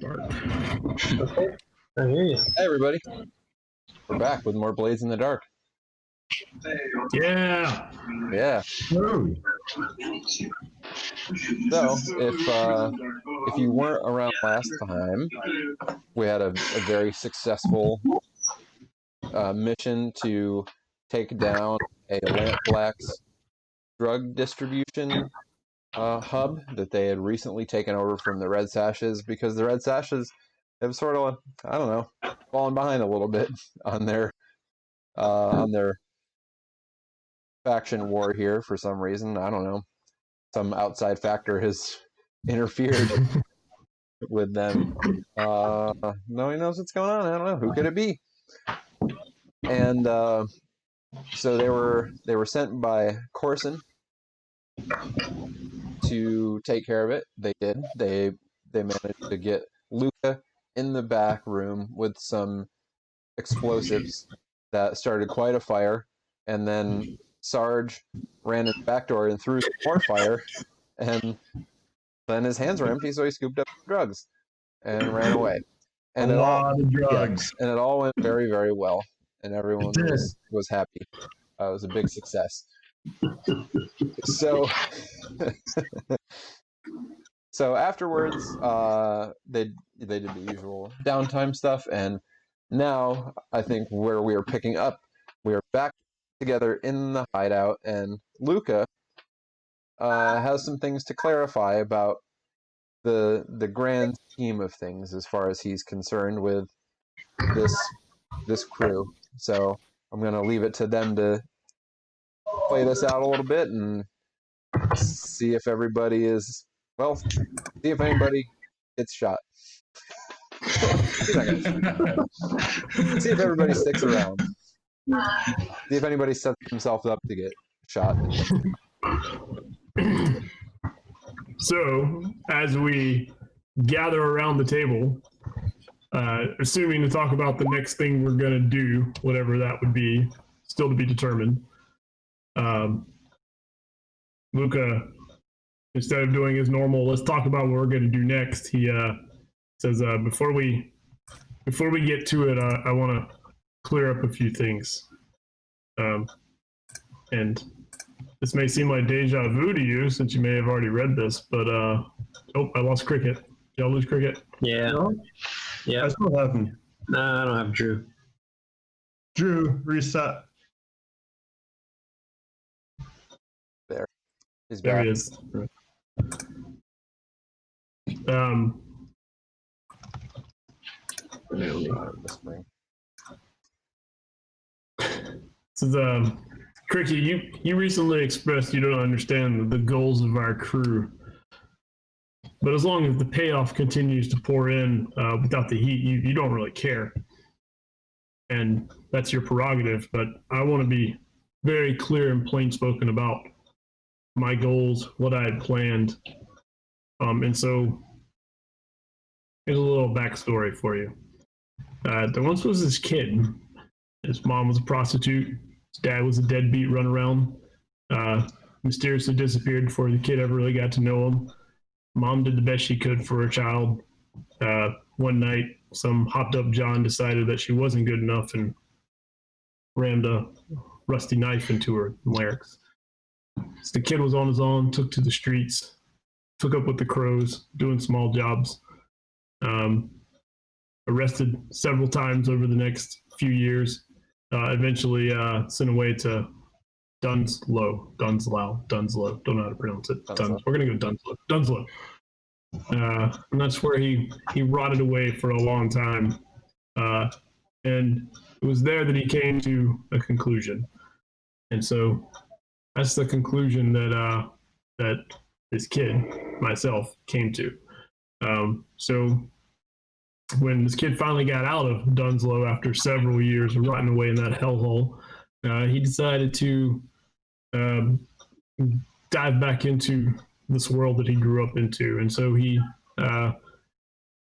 Okay, I hear you. Hey, everybody. We're back with more Blades in the Dark. Yeah. Yeah. Woo. So, if you weren't around last time, we had a very successful mission to take down a Lampblack's drug distribution hub that they had recently taken over from the Red Sashes, because the Red Sashes have sort of, I don't know, fallen behind a little bit on their faction war here for some reason. I don't know. Some outside factor has interfered with them. Nobody knows what's going on. I don't know. Who could it be? And so they were sent by Corson to take care of it. They did. They managed to get Luka in the back room with some explosives that started quite a fire, and then Sarge ran in the back door and threw some more fire, and then his hands were empty, so he scooped up drugs and ran away. And a lot of drugs. Yeah, and it all went very, very well, and everyone was happy. It was a big success. So, so afterwards, they did the usual downtime stuff, and now I think where we are picking up, we are back together in the hideout, and Luka has some things to clarify about the grand scheme of things as far as he's concerned with this crew. So I'm going to leave it to them to play this out a little bit and see if everybody see if anybody gets shot. See if everybody sticks around. See if anybody sets themselves up to get shot. So, as we gather around the table, assuming to talk about the next thing we're going to do, whatever that would be, still to be determined, Luka, instead of doing his normal, let's talk about what we're going to do next, he says, before we get to it, I want to clear up a few things. And this may seem like deja vu to you, since you may have already read this, but I lost Cricket. Did y'all lose Cricket? Yeah. No? Yeah. That's what happened. No, I don't have Drew. Drew, reset. There. He's There back. he is. So Cricket, you recently expressed you don't understand the goals of our crew. But as long as the payoff continues to pour in without the heat, you don't really care. And that's your prerogative. But I want to be very clear and plain spoken about my goals, what I had planned. And so here's a little backstory for you. There once was this kid. His mom was a prostitute. His dad was a deadbeat runaround. Mysteriously disappeared before the kid ever really got to know him. Mom did the best she could for her child. One night, some hopped up John decided that she wasn't good enough and rammed a rusty knife into her larynx. So the kid was on his own, took to the streets, took up with the crows, doing small jobs. Arrested several times over the next few years. Eventually sent away to Dunslow. Don't know how to pronounce it. We're going to go Dunslow. And that's where he rotted away for a long time. And it was there that he came to a conclusion. And so that's the conclusion that this kid, myself, came to. So when this kid finally got out of Dunslow after several years of rotting away in that hellhole, he decided to dive back into this world that he grew up into. And so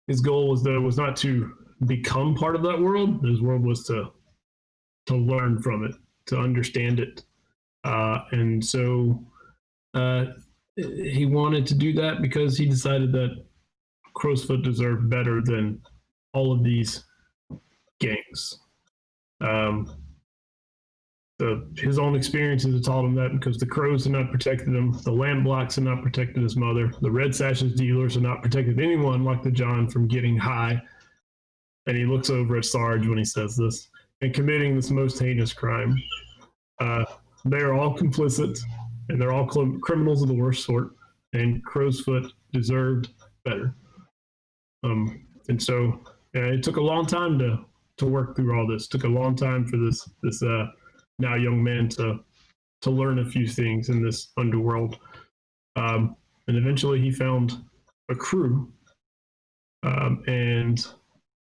his goal was not to become part of that world. His world was to learn from it, to understand it. And so he wanted to do that because he decided that Crowsfoot deserved better than all of these gangs. His own experiences had taught him that, because the Crows had not protected him, the land blocks had not protected his mother, the Red Sashes dealers had not protected anyone like the John from getting high. And he looks over at Sarge when he says this, and committing this most heinous crime. They are all complicit, and they're all criminals of the worst sort, and Crowsfoot deserved better. And so it took a long time to work through all this. It took a long time for this now young man to learn a few things in this underworld. And eventually he found a crew, and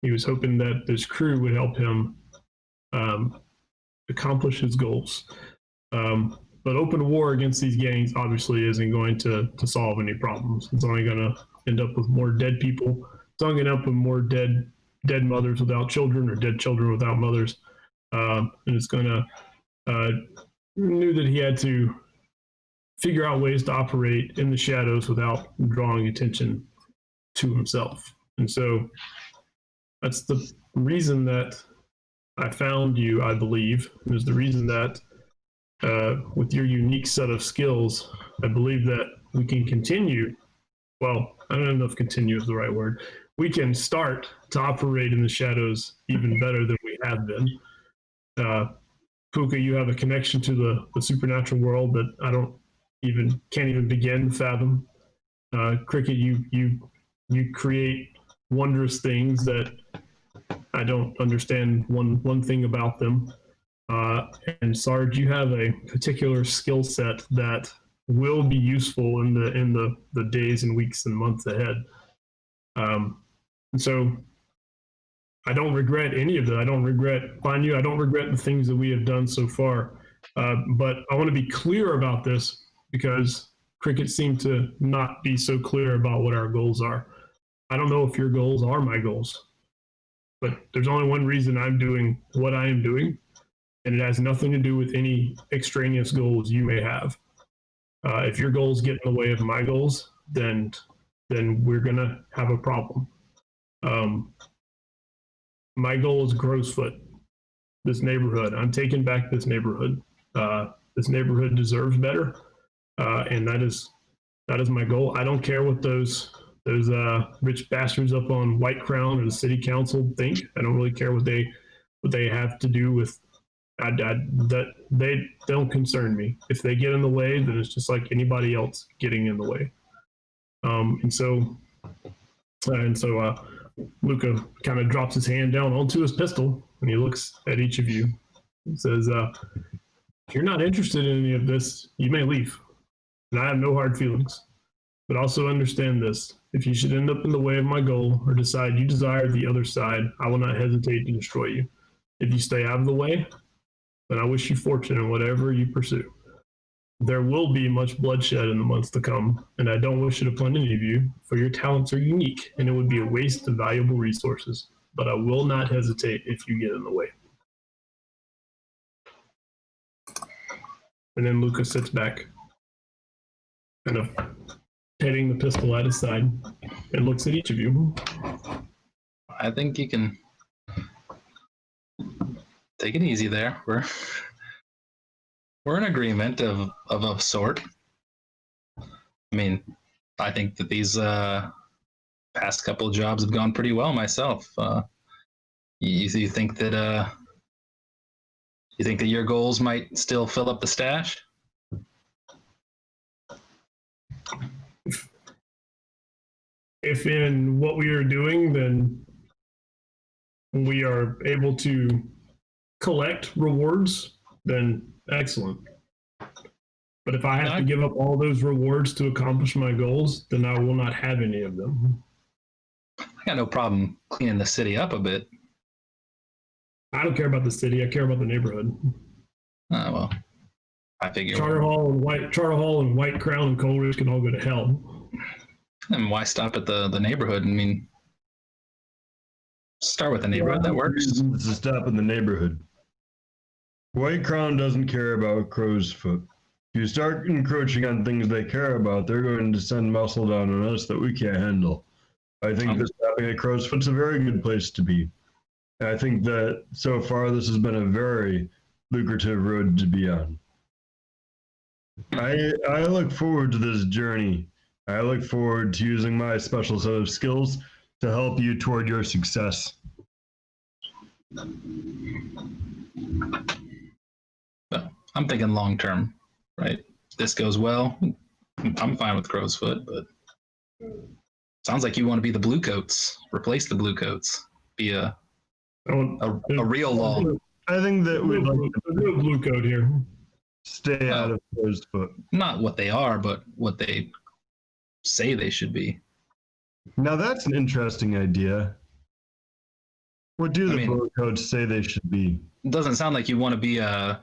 he was hoping that this crew would help him accomplish his goals. But open war against these gangs obviously isn't going to solve any problems. It's only going to end up with more dead people. It's only going to end up with more dead mothers without children, or dead children without mothers. And it's going to knew that he had to figure out ways to operate in the shadows without drawing attention to himself. And so that's the reason that I found you, I believe. It was the reason that with your unique set of skills, I believe that we can continue. Well, I don't know if continue is the right word. We can start to operate in the shadows even better than we have been. Puka, you have a connection to the supernatural world that I can't even begin to fathom. Cricket, you create wondrous things that I don't understand one thing about them. And Sarge, you have a particular skill set that will be useful in the days and weeks and months ahead. And so I don't regret any of that. I don't regret finding you. I don't regret the things that we have done so far. But I want to be clear about this, because Cricket seemed to not be so clear about what our goals are. I don't know if your goals are my goals, but there's only one reason I'm doing what I am doing, and it has nothing to do with any extraneous goals you may have. If your goals get in the way of my goals, then we're going to have a problem. My goal is Crowsfoot, this neighborhood. I'm taking back this neighborhood. This neighborhood deserves better, and that is my goal. I don't care what those rich bastards up on White Crown or the city council think. I don't really care what they have to do with that. They don't concern me. If they get in the way, then it's just like anybody else getting in the way. And so Luka kind of drops his hand down onto his pistol, and he looks at each of you and says, if you're not interested in any of this, you may leave. And I have no hard feelings. But also understand this. If you should end up in the way of my goal, or decide you desire the other side, I will not hesitate to destroy you. If you stay out of the way, then I wish you fortune in whatever you pursue. There will be much bloodshed in the months to come, and I don't wish it upon any of you, for your talents are unique, and it would be a waste of valuable resources. But I will not hesitate if you get in the way. And then Luka sits back, kind of heading the pistol at his side, and looks at each of you. I think you can take it easy there. We're in agreement of a sort. I mean, I think that these past couple of jobs have gone pretty well myself. You think that your goals might still fill up the stash? If in what we are doing, then we are able to collect rewards, then excellent. But if I have to give up all those rewards to accomplish my goals, then I will not have any of them. I got no problem cleaning the city up a bit. I don't care about the city. I care about the neighborhood. Oh, well, I figure. Charter Hall and White Crown and Coleridge can all go to hell. And why stop at the neighborhood? I mean, start with the neighborhood. That works. To stop in the neighborhood. White Crown doesn't care about Crowsfoot. If you start encroaching on things they care about, they're going to send muscle down on us that we can't handle. I think that stopping at Crow's Foot's a very good place to be. And I think that so far this has been a very lucrative road to be on. I look forward to this journey. I look forward to using my special set of skills to help you toward your success. But I'm thinking long term, right? If this goes well, I'm fine with Crow's Foot, but sounds like you want to be the Blue Coats, replace the Blue Coats, be a real law. I think that we'd like There's no blue coat here. stay out of Crow's Foot. Not what they are, but what they say they should be. Now that's an interesting idea. What do the Blue Coats say they should be? It doesn't sound like you want to be a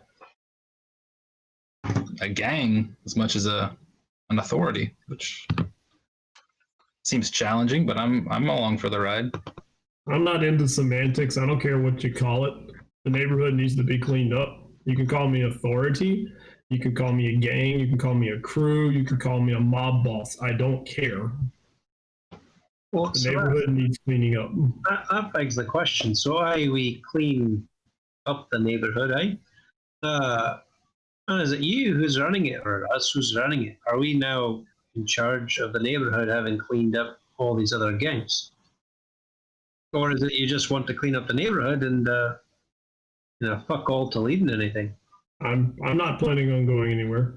gang as much as an authority, which seems challenging, but I'm along for the ride. I'm not into semantics. I don't care what you call it. The neighborhood needs to be cleaned up. You can call me authority. You can call me a gang. You can call me a crew. You can call me a mob boss. I don't care. Well, The neighborhood needs cleaning up. that begs the question. So how we clean up the neighborhood, and is it you who's running it or us who's running it? Are we now in charge of the neighborhood having cleaned up all these other gangs? Or is it you just want to clean up the neighborhood and fuck all to leading anything? I'm not planning on going anywhere.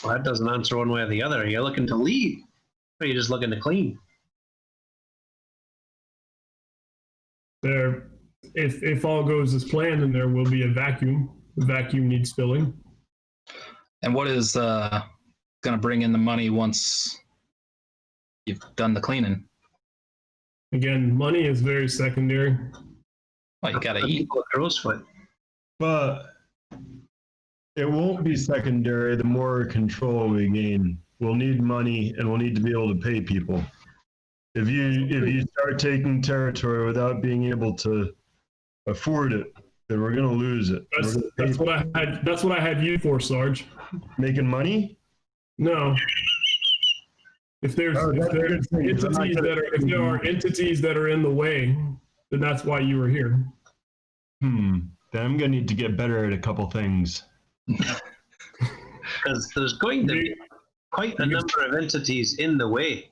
Well, that doesn't answer one way or the other. Are you looking to lead? Or are you just looking to clean? If all goes as planned, then there will be a vacuum. The vacuum needs filling. And what is going to bring in the money once you've done the cleaning? Again, money is very secondary. Well, you got to eat. Crow's Foot. But it won't be secondary the more control we gain. We'll need money and we'll need to be able to pay people. If you start taking territory without being able to afford it, then we're gonna lose it. That's what I had you for, Sarge. Making money? No. If there are entities that are in the way, then that's why you were here. Then I'm gonna need to get better at a couple things. Because there's going to be quite a number of entities in the way.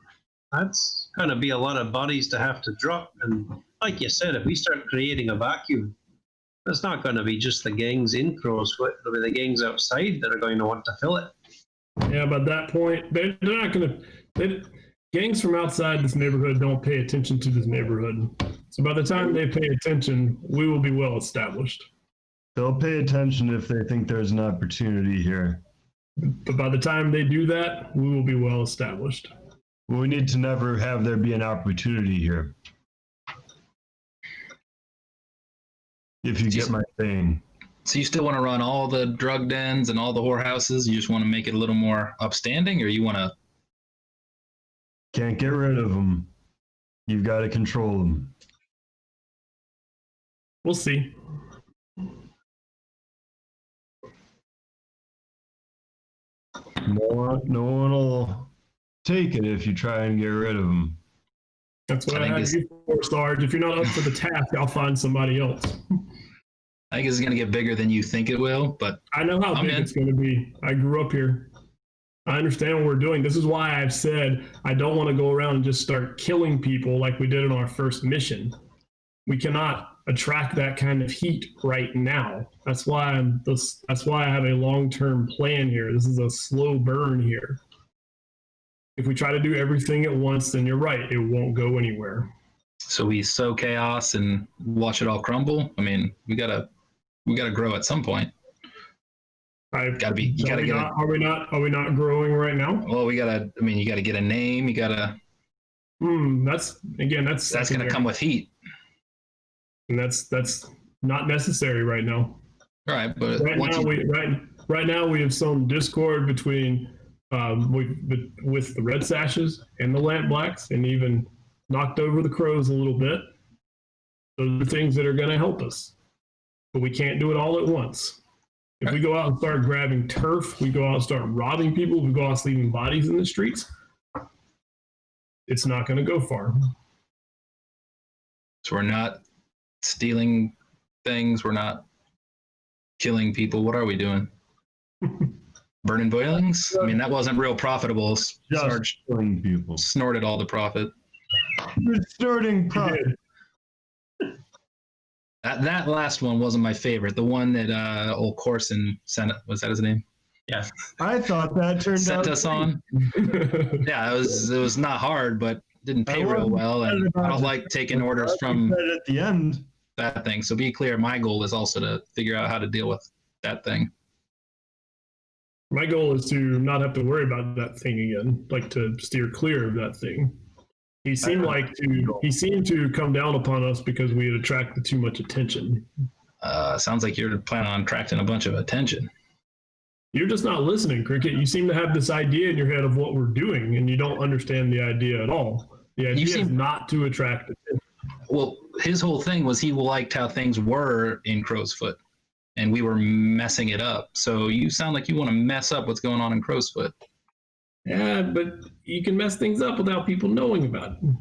That's going to be a lot of bodies to have to drop. And like you said, if we start creating a vacuum, it's not going to be just the gangs in Crow's Foot. It'll be the gangs outside that are going to want to fill it. Yeah, but at that point, they're not going to. Gangs from outside this neighborhood don't pay attention to this neighborhood. So by the time they pay attention, we will be well established. They'll pay attention if they think there's an opportunity here. But by the time they do that, we will be well established. Well, we need to never have there be an opportunity here. If you get my thing. So you still want to run all the drug dens and all the whorehouses? You just want to make it a little more upstanding, or you want to? Can't get rid of them. You've got to control them. We'll see. No one will take it if you try and get rid of them. That's what I had you for, Sarge. If you're not up for the task, I'll find somebody else. I think it's going to get bigger than you think it will, but I know how big it's going to be. I grew up here. I understand what we're doing. This is why I've said I don't want to go around and just start killing people like we did in our first mission. We cannot attract that kind of heat right now. That's why I have a long-term plan here. This is a slow burn here. If we try to do everything at once, then you're right. It won't go anywhere. So we sow chaos and watch it all crumble. I mean, we gotta grow at some point. Are we not growing right now? Well, you gotta get a name. You gotta. That's gonna come with heat. And that's not necessary right now. All right, but right now we have sown discord between with the Red Sashes and the Lamp Blacks, and even knocked over the Crows a little bit. Those are things that are going to help us, but we can't do it all at once. If we go out and start grabbing turf, we go out and start robbing people, we go out and leaving bodies in the streets, it's not going to go far. So we're not stealing things. We're not killing people. What are we doing? Burning boilings? I mean, that wasn't real profitable. Sarge killing people. snorted all the profit. You're snorting profit. That last one wasn't my favorite. The one that old Corson sent, was that his name? Yeah. I thought that turned out Sent us on. Yeah, it was not hard, but didn't pay real well. And I don't like taking orders from at the end. that thing. So be clear, my goal is also to figure out how to deal with that thing. My goal is to not have to worry about that thing again, like to steer clear of that thing. He seemed to come down upon us because we had attracted too much attention. Sounds like you're planning on attracting a bunch of attention. You're just not listening, Cricket. You seem to have this idea in your head of what we're doing, and you don't understand the idea at all. The idea is not to attract attention. Well, his whole thing was he liked how things were in Crow's Foot, and we were messing it up. So you sound like you want to mess up what's going on in Crow's Foot. Yeah, but you can mess things up without people knowing about it.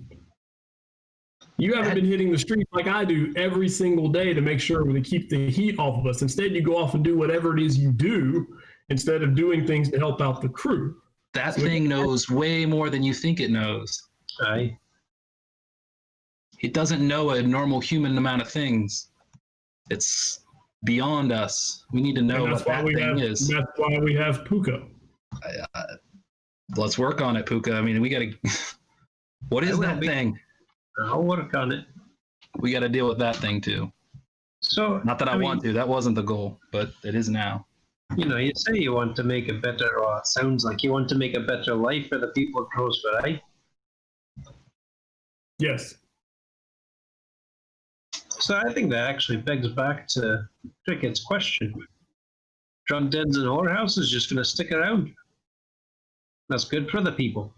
You haven't been hitting the streets like I do every single day to make sure we keep the heat off of us. Instead, you go off and do whatever it is you do instead of doing things to help out the crew. That thing knows way more than you think it knows. Aye. It doesn't know a normal human amount of things. It's beyond us. We need to know what that thing is. That's why we have Puka. Let's work on it, Puka. I mean, we got to. What is that thing? I'll work on it. We got to deal with that thing too. So, Not that I want to. That wasn't the goal, but it is now. You say you want to make a better, or it sounds like you want to make a better life for the people of Crowsfoot, right? Yes. So I think that actually begs back to Cricket's question. Drug dens and whorehouses just going to stick around. That's good for the people.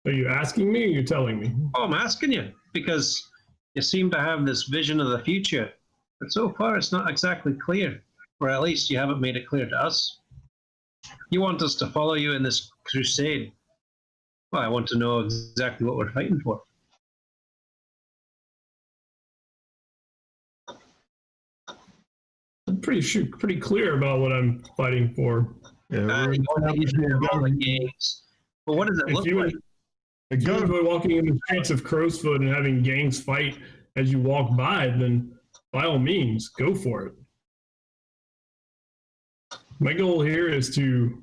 Are you asking me or you're telling me? Oh, I'm asking you, because you seem to have this vision of the future, but so far it's not exactly clear, or at least you haven't made it clear to us. You want us to follow you in this crusade. Well, I want to know exactly what we're fighting for. I'm pretty clear about what I'm fighting for. Yeah, You want to get all the gangs. But what does it look like? If you enjoy walking in the streets of Crowsfoot and having gangs fight as you walk by, then by all means, go for it. My goal here is to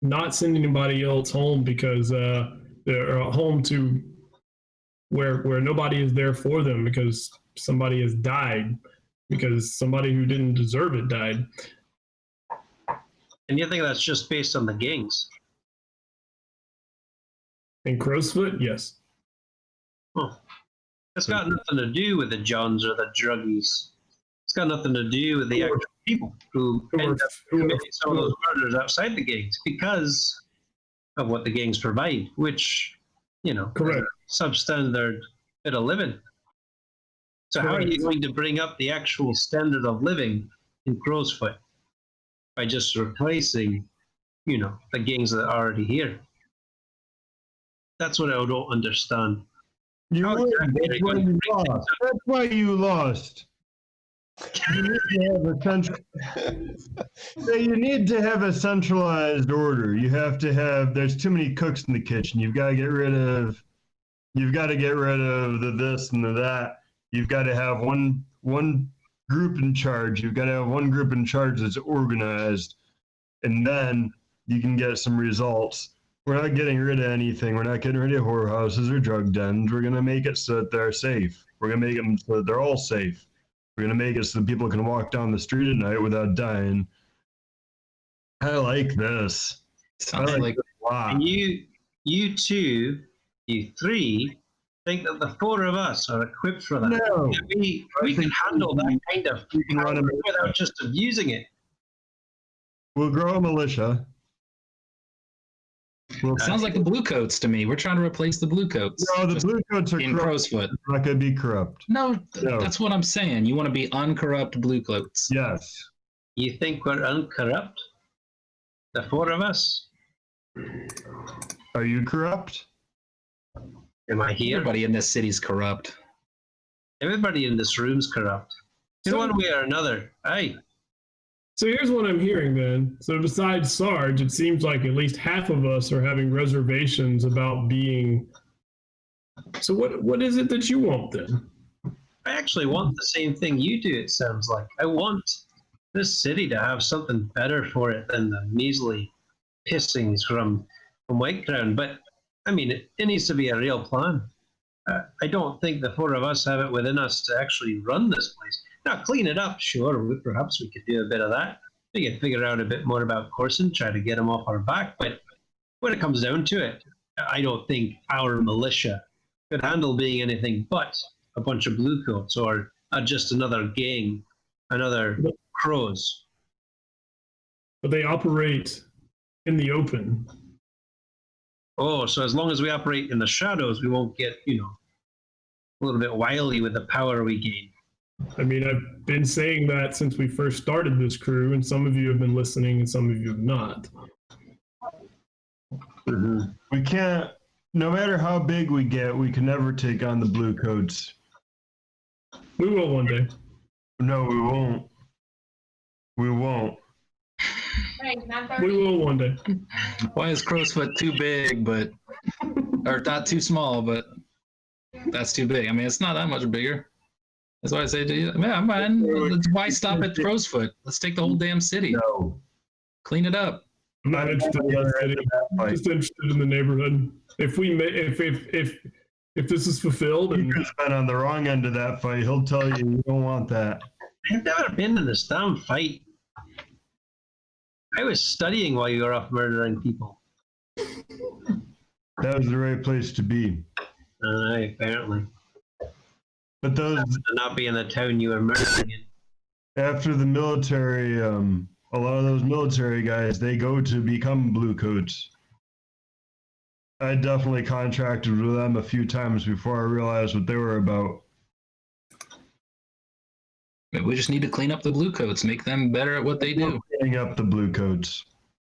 not send anybody else home because they're home to where nobody is there for them because somebody has died, because somebody who didn't deserve it died. And you think that's just based on the gangs? In Crowsfoot, yes. Oh. It's got nothing to do with the Johns or the druggies. It's got nothing to do with the actual people who end up committing some of those murders outside the gangs because of what the gangs provide, which, Correct. Substandard bit of living. So how are you going to bring up the actual standard of living in Crowsfoot by just replacing, the gangs that are already here? That's what I don't understand. That's why you lost. You need to have a centralized order. You have to have. There's too many cooks in the kitchen. You've got to get rid of the this and the that. You've got to have one group in charge. You've got to have one group in charge that's organized, and then you can get some results. We're not getting rid of anything. We're not getting rid of whorehouses or drug dens. We're going to make it so that they're safe. We're going to make them so that they're all safe. We're going to make it so that people can walk down the street at night without dying. I like this. Sounds like a lot. And you two, you three, think that the four of us are equipped for that. No. We can handle that kind of We can run a militia. without just abusing it. We'll grow a militia. sounds like the blue coats to me. We're trying to replace the blue coats. No, the blue coats are in corrupt. Crowsfoot. It's not going to be corrupt. No, No. that's what I'm saying. You want to be uncorrupt blue coats. Yes. You think we're uncorrupt? The four of us. Are you corrupt? Am I here? Everybody in this city's corrupt. Everybody in this room's corrupt. In So- one way or another. Aye. So here's what I'm hearing then. So besides Sarge, it seems like at least half of us are having reservations about being. So what is it that you want then? I actually want the same thing you do, it sounds like. I want this city to have something better for it than the measly pissings from Whitecrown. But, I mean, it needs to be a real plan. I don't think the four of us have it within us to actually run this place. Now, clean it up, sure. Perhaps we could do a bit of that. We could figure out a bit more about Corson, try to get him off our back. But when it comes down to it, I don't think our militia could handle being anything but a bunch of bluecoats or just another gang, another crows. But they operate in the open. Oh, so as long as we operate in the shadows, we won't get, a little bit wily with the power we gain. I mean, I've been saying that since we first started this crew, and some of you have been listening and some of you have not. Mm-hmm. We can't, no matter how big we get, we can never take on the blue coats. We will one day. No, we won't. We won't. We will one day. Why is Crowsfoot too big, or not too small, but that's too big? I mean, it's not that much bigger. That's why I say to you, man, why stop at Crowsfoot? Let's take the whole damn city. No. Clean it up. I'm not interested in the city. I'm just interested in the neighborhood. If we if this is fulfilled, and Luka's been on the wrong end of that fight. He'll tell you you don't want that. I've never been in this damn fight. I was studying while you were off murdering people. That was the right place to be. Apparently. But those To not be in the town you were murdering in. after the military, a lot of those military guys, they go to become blue coats. I definitely contracted with them a few times before I realized what they were about. We just need to clean up the blue coats, make them better at what they do. Cleaning up the blue coats.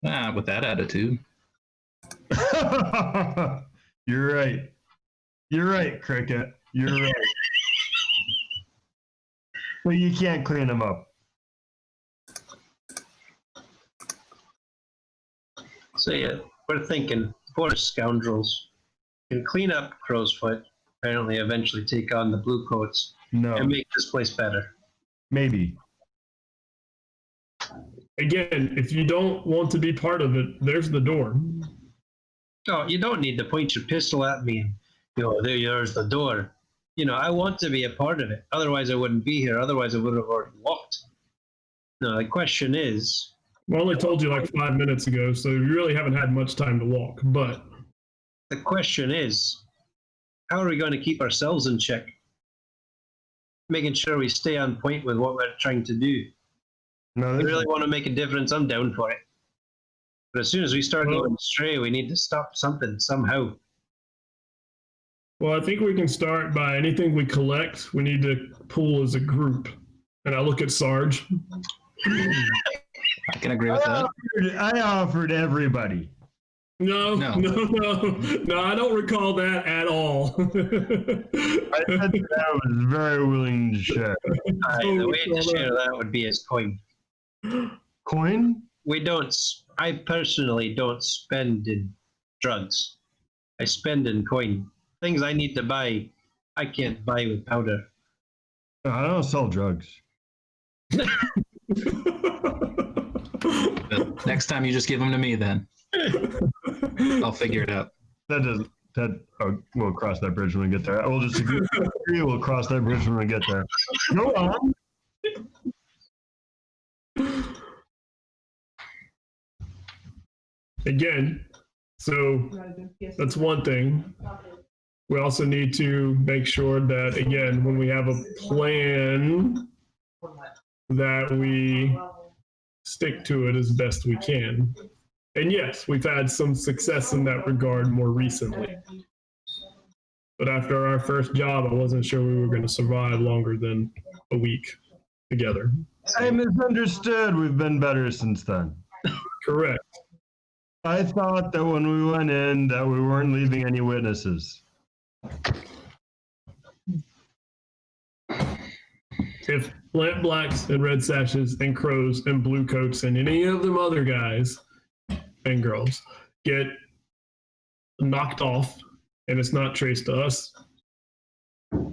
With that attitude. You're right. You're right, Cricket. You're right. But you can't clean them up. So yeah, we're thinking four scoundrels can clean up Crowsfoot, apparently eventually take on the bluecoats No, and make this place better. maybe. again, if you don't want to be part of it, there's the door. No, you don't need to point your pistol at me and, there's the door. I want to be a part of it. Otherwise, I wouldn't be here. Otherwise, I would have already walked. No, the question is, I only told you like 5 minutes ago, so you really haven't had much time to walk. But how are we going to keep ourselves in check? Making sure we stay on point with what we're trying to do. No, If we this really want to make a difference, I'm down for it. But as soon as we start going astray, we need to stop something somehow. well, I think we can start by anything we collect. We need to pool as a group. And I look at Sarge. I can agree with that. I offered everybody. No, No. I don't recall that at all. I said that I was very willing to share. The way to share that would be as coin. Coin? I personally don't spend in drugs. I spend in coin. Things I need to buy, I can't buy with powder. No, I don't sell drugs. But next time you just give them to me then. I'll figure it out. We'll cross that bridge when we get there. We'll just agree. We'll cross that bridge when we get there. Go on. Again, so that's one thing. We also need to make sure that, again, when we have a plan, that we stick to it as best we can. And yes, we've had some success in that regard more recently. But after our first job, I wasn't sure we were going to survive longer than a week together. I misunderstood. We've been better since then. Correct. I thought that when we went in that we weren't leaving any witnesses. If lamp blacks and red sashes and crows and blue coats and any of them other guys and girls get knocked off and it's not traced to us,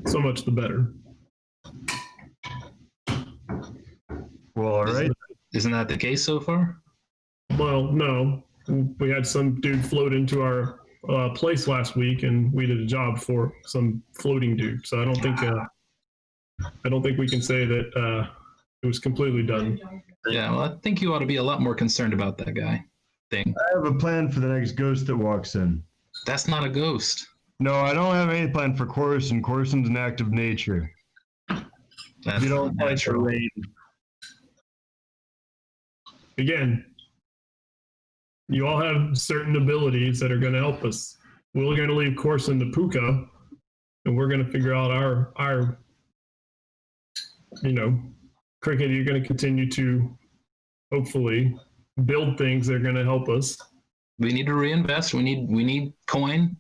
so much the better. Well, all right. Isn't that the case so far? Well, no. We had some dude float into our place last week, and we did a job for some floating dude. So I don't think we can say that it was completely done. Yeah, well, I think you ought to be a lot more concerned about that guy thing. I have a plan for the next ghost that walks in. That's not a ghost. No, I don't have any plan for Corson. Corson's an act of nature. That's You don't not like the natural. rain. Again, you all have certain abilities that are going to help us. We're going to leave Corson to Puka, and we're going to figure out our Cricket, you're going to continue to hopefully build things that are going to help us. We need to reinvest. We need coin.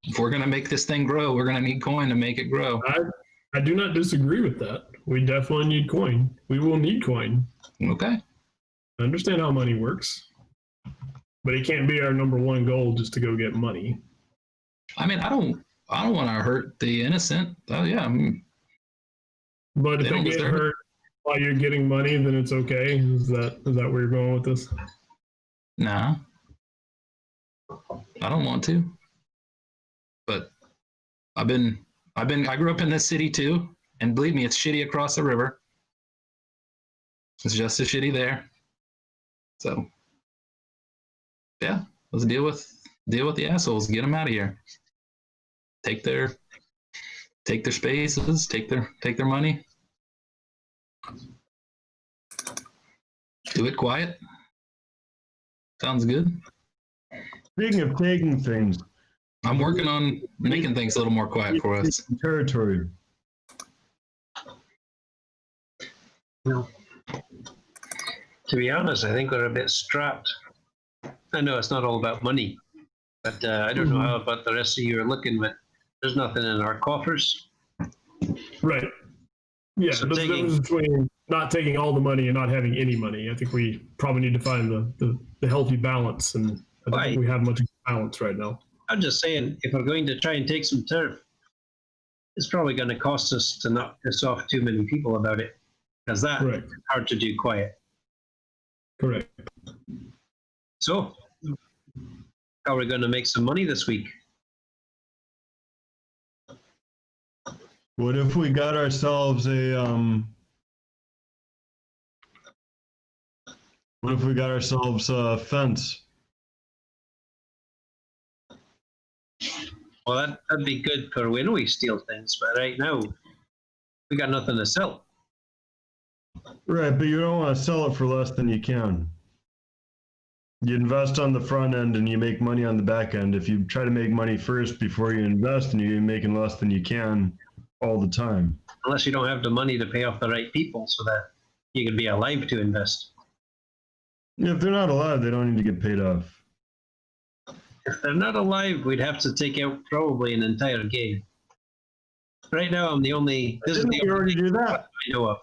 If we're gonna make this thing grow, we're gonna need coin to make it grow. I do not disagree with that. We definitely need coin. We will need coin. Okay. I understand how money works, but it can't be our number one goal just to go get money. I mean, I don't want to hurt the innocent. Oh yeah. But They if don't they get deserve it. hurt while you're getting money, then it's okay. Is that where you're going with this? Nah. I don't want to. But I grew up in this city too, and believe me, it's shitty across the river. It's just as shitty there. So yeah, let's deal with the assholes. Get them out of here. Take their spaces. Take their money. Do it quiet. Sounds good. Speaking of taking things, I'm working on making things a little more quiet for us. territory. Well, to be honest, I think we're a bit strapped. I know it's not all about money, but I don't know how about the rest of you are looking, but there's nothing in our coffers. Right. Yeah, So there's a taking- difference between not taking all the money and not having any money. I think we probably need to find the healthy balance, and I don't Right. think we have much balance right now. I'm just saying, if we're going to try and take some turf, it's probably going to cost us to not piss off too many people about it, because that's Correct. hard to do quiet. Correct. So, how are we going to make some money this week? What if we got ourselves a fence? Well, that'd be good for when we steal things, but right now, we got nothing to sell. Right, but you don't want to sell it for less than you can. You invest on the front end and you make money on the back end. If you try to make money first before you invest, and you're making less than you can all the time. Unless you don't have the money to pay off the right people so that you can be alive to invest. If they're not alive, they don't need to get paid off. If they're not alive, we'd have to take out probably an entire game. Right now, I'm the only. This is Didn't the we only already do that? I know of.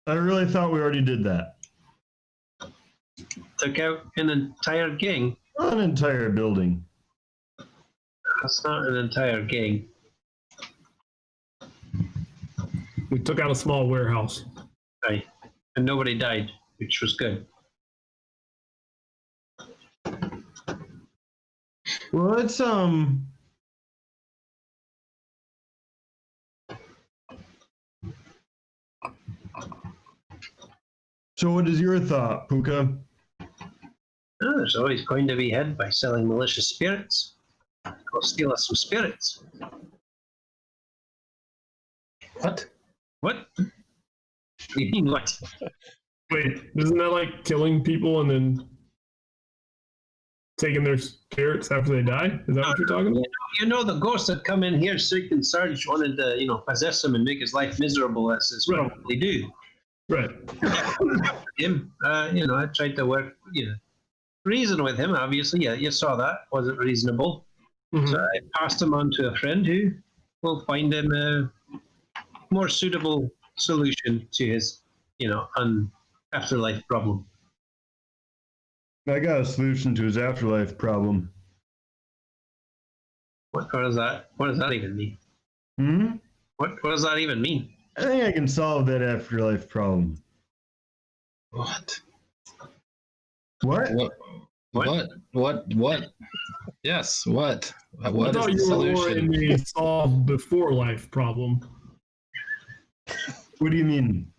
I really thought we already did that. Took out an entire gang. Not an entire building. That's not an entire gang. We took out a small warehouse. Right. And nobody died, which was good. Well, it's So what is your thought, Puka? Oh, there's always going to be had by selling malicious spirits. Go steal us some spirits. What? What? You mean what? Wait, isn't that like killing people and then taking their spirits after they die? Is that what you're talking about? You know the ghost that come in here sick and Sarge wanted to, possess him and make his life miserable as his Right. probably do. Right. him. I tried to work, reason with him. Obviously, yeah, you saw that wasn't reasonable. Mhm. So I passed him on to a friend who will find him a more suitable solution to his, afterlife problem. I got a solution to his afterlife problem. What does that? What does that even mean? Hmm? What does that even mean? I think I can solve that afterlife problem. What? What? What? Yes, what? I What is thought the you were more in solution? the solve before life problem. What do you mean?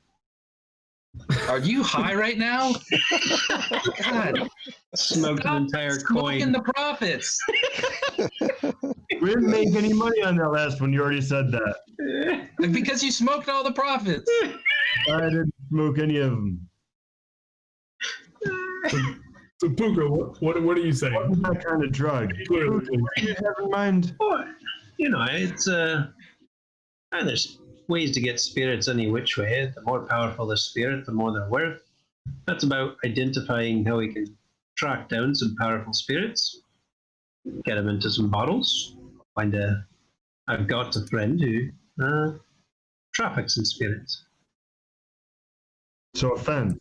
Are you high right now? God, Smoked an stop entire smoking coin. the profits. We didn't make any money on that last one. You already said that. Because you smoked all the profits. I didn't smoke any of them. So Puka, what are you saying? What's that kind of drug? Clearly. What do you have in mind? Well, it's there's ways to get spirits any which way. The more powerful the spirit, the more they're worth. That's about identifying how we can track down some powerful spirits, get them into some bottles. I've got a friend who traffics in spirits. So offense.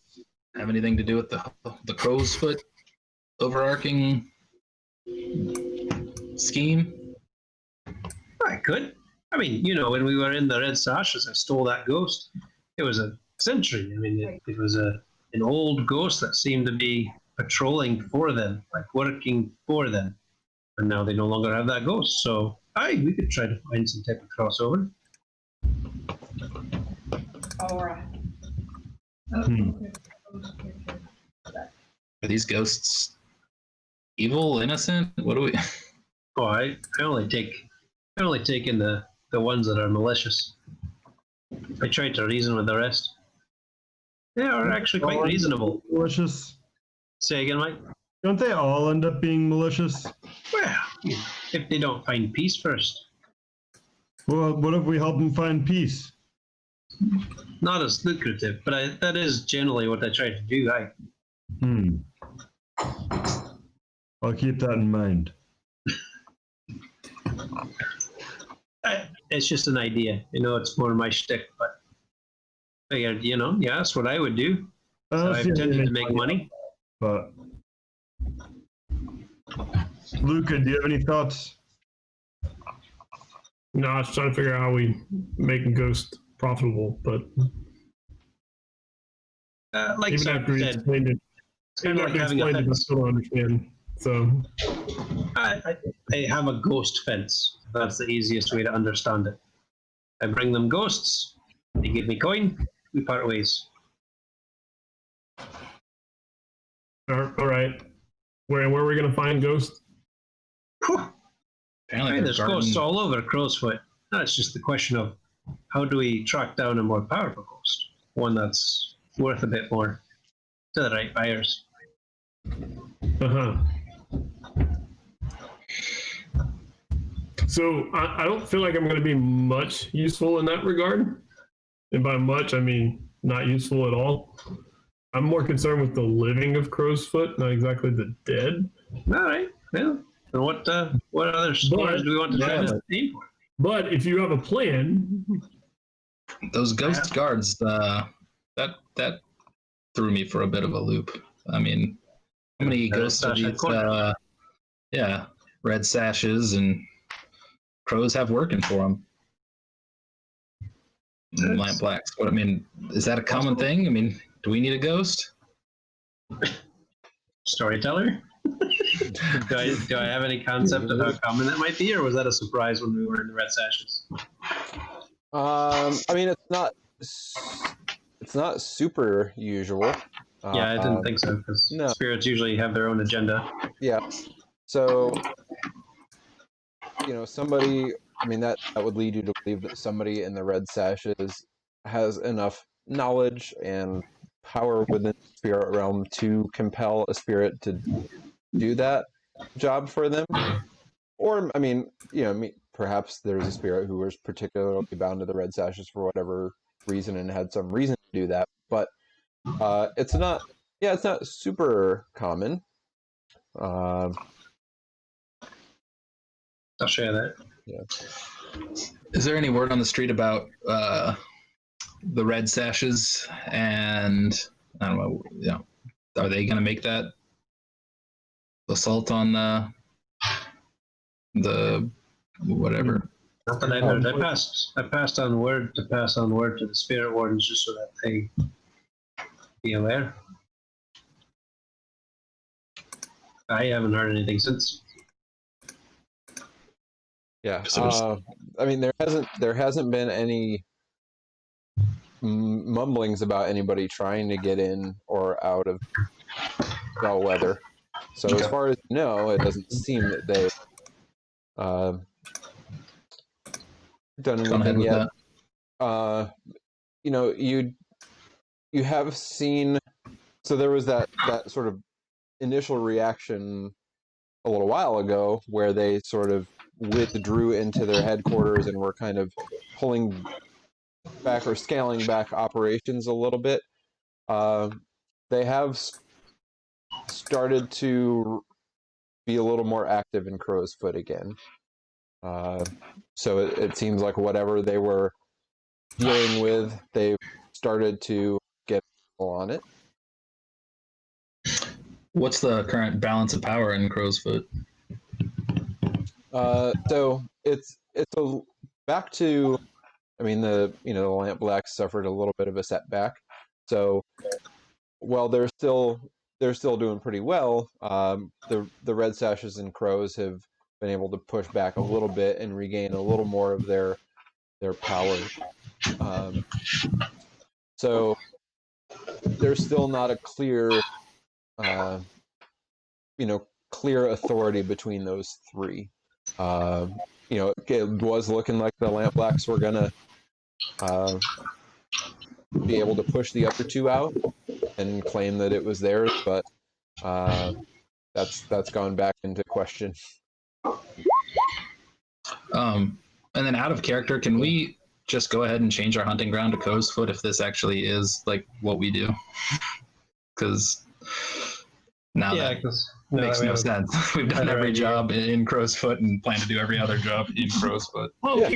Have anything to do with the crow's foot overarching scheme? I could. I mean, when we were in the Red Sashes, I stole that ghost. It was a sentry. I mean, it was an old ghost that seemed to be patrolling for them, like working for them. And now they no longer have that ghost. So, we could try to find some type of crossover. Hmm. Are these ghosts evil, innocent? What do we? Oh, I only take in the ones that are malicious. I try to reason with the rest. They are actually quite reasonable. Malicious. Say again, Mike. Don't they all end up being malicious? Well, if they don't find peace first. Well, what if we help them find peace? Not as lucrative, but that is generally what I try to do. I'll keep that in mind. It's just an idea. It's more my shtick, but that's what I would do. I So don't I've see tended to anything make like money. But Luka, do you have any thoughts? No, I was trying to figure out how we make Ghost profitable, but Like even Sam after you said, explained it, it's kind even of like after you having a explained it, I fence. still don't understand. So I have a ghost fence. That's the easiest way to understand it. I bring them ghosts. They give me coin. We part ways. all right, where are we gonna find Ghost? Whew. Apparently, There's they're ghosts guarding. all over Crowsfoot. That's just the question of how do we track down a more powerful ghost, one that's worth a bit more to the right buyers. Uh-huh. So I don't feel like I'm going to be much useful in that regard. And by much, I mean not useful at all. I'm more concerned with the living of Crow's Foot, not exactly the dead. All right. Well, then what other scores do we want to try to aim for? But if you have a plan, Those ghost guards, that threw me for a bit of a loop. I mean, how many ghosts of these? Red sashes and crows have working for them. Lamp blacks. What I mean, is that a common thing? I mean, do we need a ghost? Storyteller? do I have any concept of how common that might be, or was that a surprise when we were in the Red Sashes? I mean, it's not super usual. Yeah, I didn't think so, because no. spirits usually have their own agenda. Yeah. So, somebody, I mean, that would lead you to believe that somebody in the Red Sashes has enough knowledge and power within the spirit realm to compel a spirit to do that job for them. Or, I mean, perhaps there's a spirit who was particularly bound to the Red Sashes for whatever reason and had some reason to do that, but it's not super common. I'll share that. Yeah. Is there any word on the street about the red sashes? And I don't know. Yeah, are they going to make that assault on the whatever? Not that I know. I passed on word to the spirit wardens just so that they be aware. I haven't heard anything since. Yeah. So I mean, there hasn't been any mumblings about anybody trying to get in or out of Bellwether. So as far as you know, it doesn't seem that they've done Gone ahead anything with yet. that. You know, you have seen. So there was that sort of initial reaction a little while ago where they sort of withdrew into their headquarters and were kind of pulling back or scaling back operations a little bit. They have started to be a little more active in Crow's Foot again. So it seems like whatever they were dealing with, they've started to get on it. What's the current balance of power in Crow's Foot? So it's back to, I mean, the Lamp Blacks suffered a little bit of a setback. So while they're still doing pretty well, the Red Sashes and Crows have been able to push back a little bit and regain a little more of their power. So there's still not a clear clear authority between those three. It was looking like the Lamp Blacks were gonna be able to push the other two out and claim that it was theirs, but that's gone back into question. And then out of character, can we just go ahead and change our hunting ground to Crow's Foot if this actually is like what we do? Because now that makes no sense. We've done every job in Crow's Foot and plan to do every other job in Crow's Foot. Well, we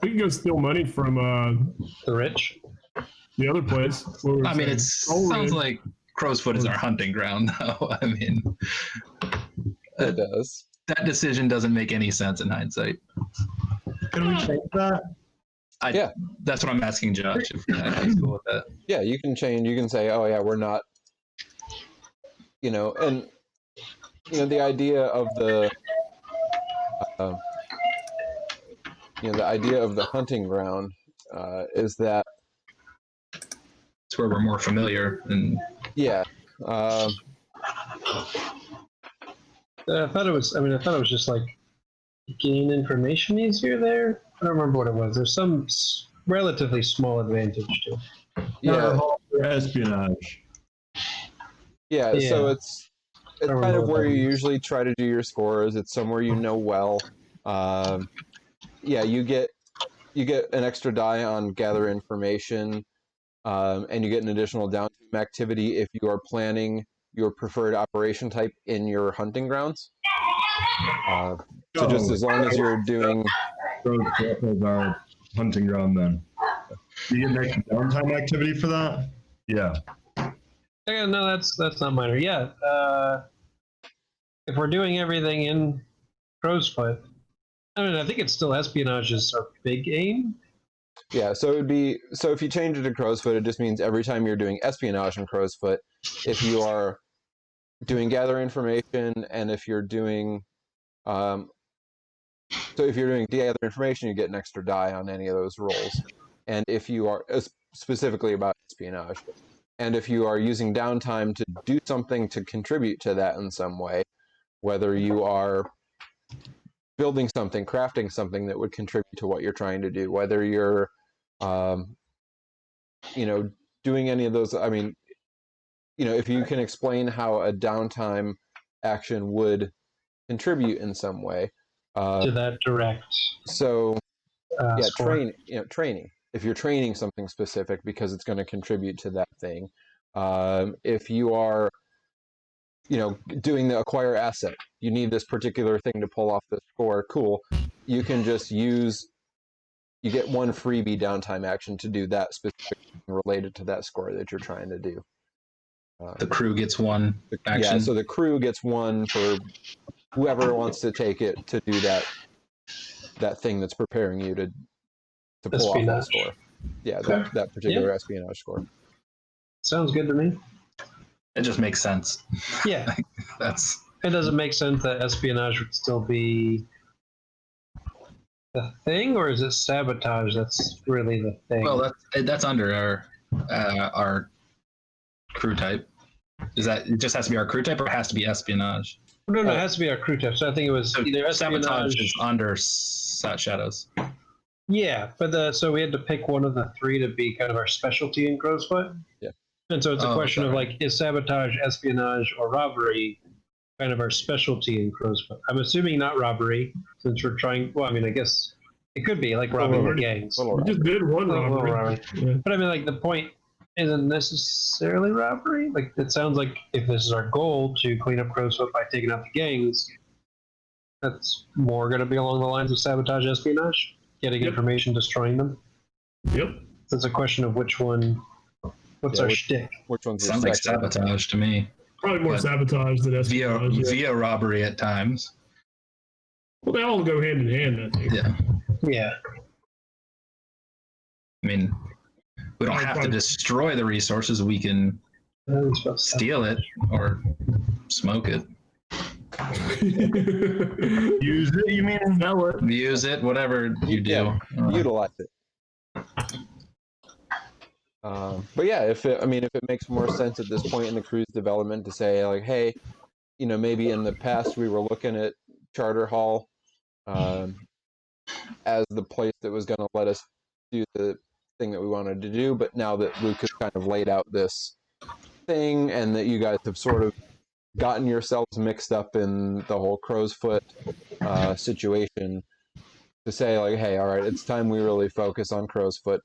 could go steal money from The rich. the other place. I mean, it sounds like Crow's Foot is our hunting ground, though. I mean, It does. That decision doesn't make any sense in hindsight. Can we change that? Yeah. That's what I'm asking Josh, if he's cool with that. Yeah, you can change. You can say, oh yeah, we're not, and the idea of the hunting ground is that it's where we're more familiar and yeah. I thought it was just like gain information easier there. I don't remember what it was. There's some relatively small advantage to it. Yeah. For espionage. Yeah. So it's kind of where you usually try to do your scores. It's somewhere well. You get an extra die on gather information, and you get an additional downtime activity if you are planning your preferred operation type in your hunting grounds. So just as long as you're doing our hunting ground, then you get an extra downtime activity for that. Yeah. Yeah, no, that's not minor. Yeah, if we're doing everything in Crow's Foot, I mean, I think it's still espionage is our big aim. Yeah, so it would be, so if you change it to Crow's Foot, it just means every time you're doing espionage in Crow's Foot, if you are doing gather information, and if you're doing so if you're doing gather information, you get an extra die on any of those rolls. And if you are specifically about espionage, and if you are using downtime to do something to contribute to that in some way, whether you are building something, crafting something that would contribute to what you're trying to do, whether you're doing any of those, I mean, if you can explain how a downtime action would contribute in some way To that direct. so score. training if you're training something specific because it's going to contribute to that thing. If you are, doing the acquire asset, you need this particular thing to pull off the score. Cool. You can just you get one freebie downtime action to do that specific thing related to that score that you're trying to do. The crew gets one action. Yeah, so the crew gets one for whoever wants to take it to do that thing that's preparing you to pull off that score. Yeah, that particular espionage score. Sounds good to me. It just makes sense. Yeah. It doesn't make sense that espionage would still be the thing, or is it sabotage that's really the thing? Well, that's under our crew type. Is that it just has to be our crew type, or it has to be espionage? No, it has to be our crew type. So I think it was either espionage. Sabotage is under shadows. Yeah, but so we had to pick one of the three to be kind of our specialty in Crowsfoot. Yeah. And so it's a question of like, is sabotage, espionage, or robbery kind of our specialty in Crowsfoot? I'm assuming not robbery, since we're trying. Well, I mean, I guess it could be like robbing the gangs. We just did one robbery. Yeah. But I mean, like the point isn't necessarily robbery. Like it sounds like if this is our goal to clean up Crowsfoot by taking out the gangs, that's more going to be along the lines of sabotage, espionage, getting information, destroying them. Yep. So it's a question of which one. What's our shtick? Which one's sounds like sabotage to me? Probably more sabotage than espionage. Via robbery at times. Well, they all go hand in hand, I think. Yeah. Yeah. I mean, we don't have to destroy the resources. We can steal it or smoke it. Use it, you mean? Sell it. Use it, whatever you do. Yeah, utilize it. But yeah, if it makes more sense at this point in the crew's development to say like, hey, maybe in the past we were looking at Charter Hall as the place that was going to let us do the thing that we wanted to do, but now that Luka kind of laid out this thing and that you guys have sort of gotten yourselves mixed up in the whole Crowsfoot situation, to say like, hey, all right, it's time we really focus on Crowsfoot.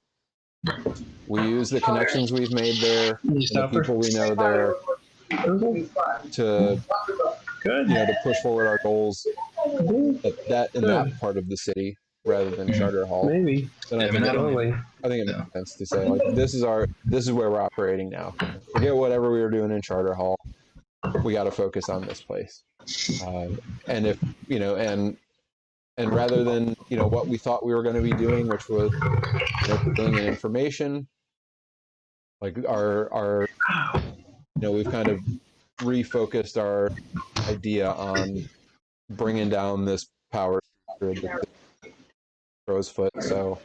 We use the connections we've made there, the people we know there, to to push forward our goals in that part of the city rather than Charter Hall. Maybe. And I think it makes sense to say like, this is where we're operating now. Forget whatever we were doing in Charter Hall. We got to focus on this place. And if and rather than what we thought we were going to be doing, which was bringing in information, like our we've kind of refocused our idea on bringing down this power grid, Crowsfoot. So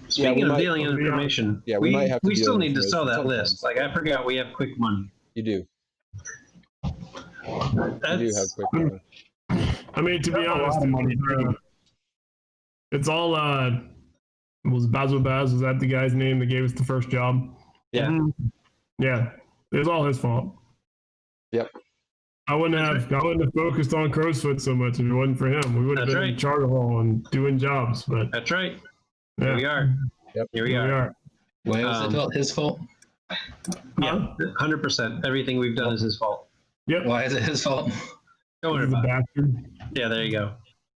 speaking of dealing in information, we might have to. We still need to sell that list. Like I forgot, we have quick money. You do. You do have quick money. I mean, to be honest, it's all was Basil Baz, was that the guy's name that gave us the first job? Yeah. Yeah. It was all his fault. Yep. I wouldn't have focused on Crowsfoot so much if it wasn't for him. We would have been in Charter Hall and doing jobs, but that's right. Here we are. Yep. Here we are. Why was it his fault? Yeah, 100%. Everything we've done is his fault. Yep. Why is it his fault? Don't worry about it. Bastard. Yeah, there you go.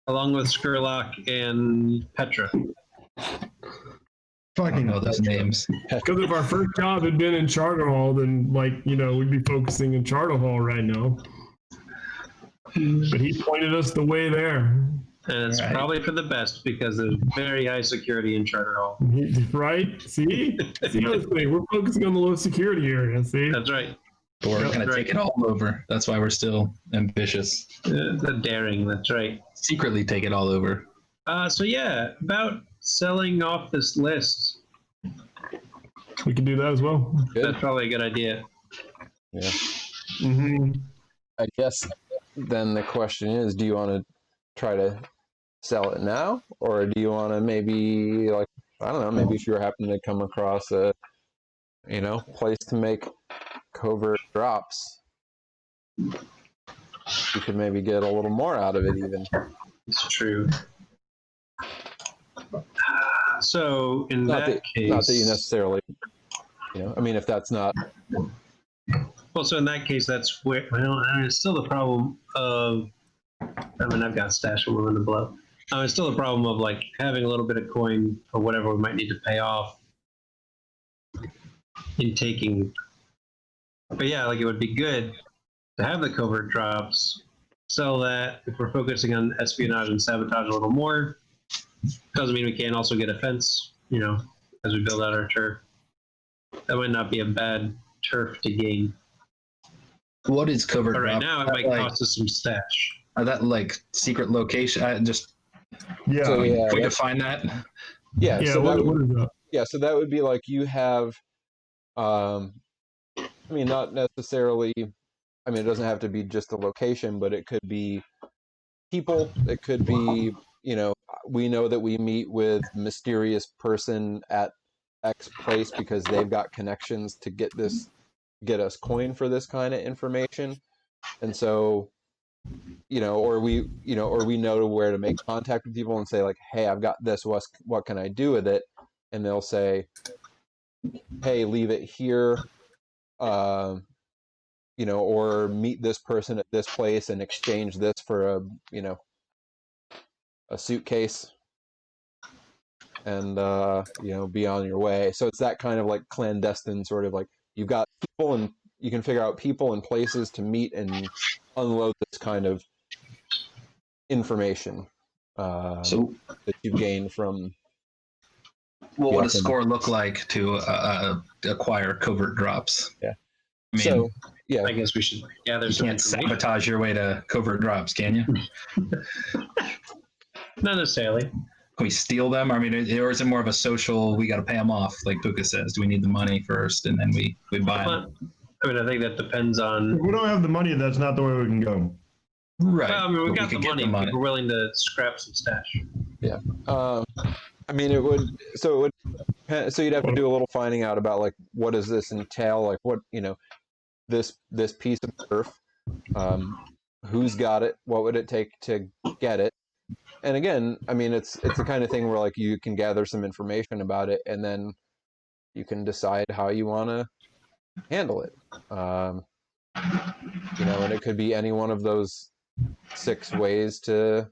Along with Skurlock and Petra. Fucking know those names. Because if our first job had been in Charter Hall, then we'd be focusing in Charter Hall right now. But he pointed us the way there. And it's probably for the best because there's very high security in Charter Hall. Right? See? That's the other thing. We're focusing on the low security area, see? That's right. We're going to take it all over. That's why we're still ambitious. The daring, that's right. Secretly take it all over. So yeah, about selling off this list. We can do that as well. Good. That's probably a good idea. Yeah. Mm-hmm. I guess then the question is, do you want to try to sell it now, or do you want to maybe maybe if you're happening to come across a place to make covert drops, you could maybe get a little more out of it even. It's true. So in Not that case, not that you necessarily, I mean, if that's not, well, so in that case, that's where. Well, it's still the problem of. I mean, I've got stash I'm willing to blow. It's still a problem of like having a little bit of coin for whatever we might need to pay off in taking. But yeah, like it would be good to have the covert drops, sell that if we're focusing on espionage and sabotage a little more. Doesn't mean we can't also get a fence, as we build out our turf. That might not be a bad turf to gain. What is covert But right drop? now, it might cost us some stash. Are that like secret location? Yeah. So, yeah, Can we that's- define that? yeah. Yeah, So what that would, is that? yeah, so that would be like you have, I mean, not necessarily. I mean, it doesn't have to be just the location, but it could be people. It could be, we know that we meet with mysterious person at X place because they've got connections to get us coin for this kind of information. And so, or we know where to make contact with people and say like, hey, I've got this, what can I do with it? And they'll say, hey, leave it here, or meet this person at this place and exchange this for a suitcase and be on your way. So it's that kind of like clandestine sort of like you've got people and you can figure out people and places to meet and unload this kind of information So, that you gain from. what would a Weapon. score look like to acquire covert drops? Yeah. I mean, So yeah, I guess we should gather you some can't information. sabotage your way to covert drops, can you? Not necessarily. Can we steal them? I mean, or is it more of a social? We got to pay them off, like Puka says. Do we need the money first, and then we buy them? Well, I think that depends on. If we don't have the money, that's not the way we can go. Right. Well, I mean, we But got the could money. We're willing to scrap some stash. I mean, it would. So you'd have to do a little finding out about like what does this entail? Like what this piece of turf, who's got it? What would it take to get it? And again, I mean, it's the kind of thing where like you can gather some information about it, and then you can decide how you want to handle it. And it could be any one of those 6 ways to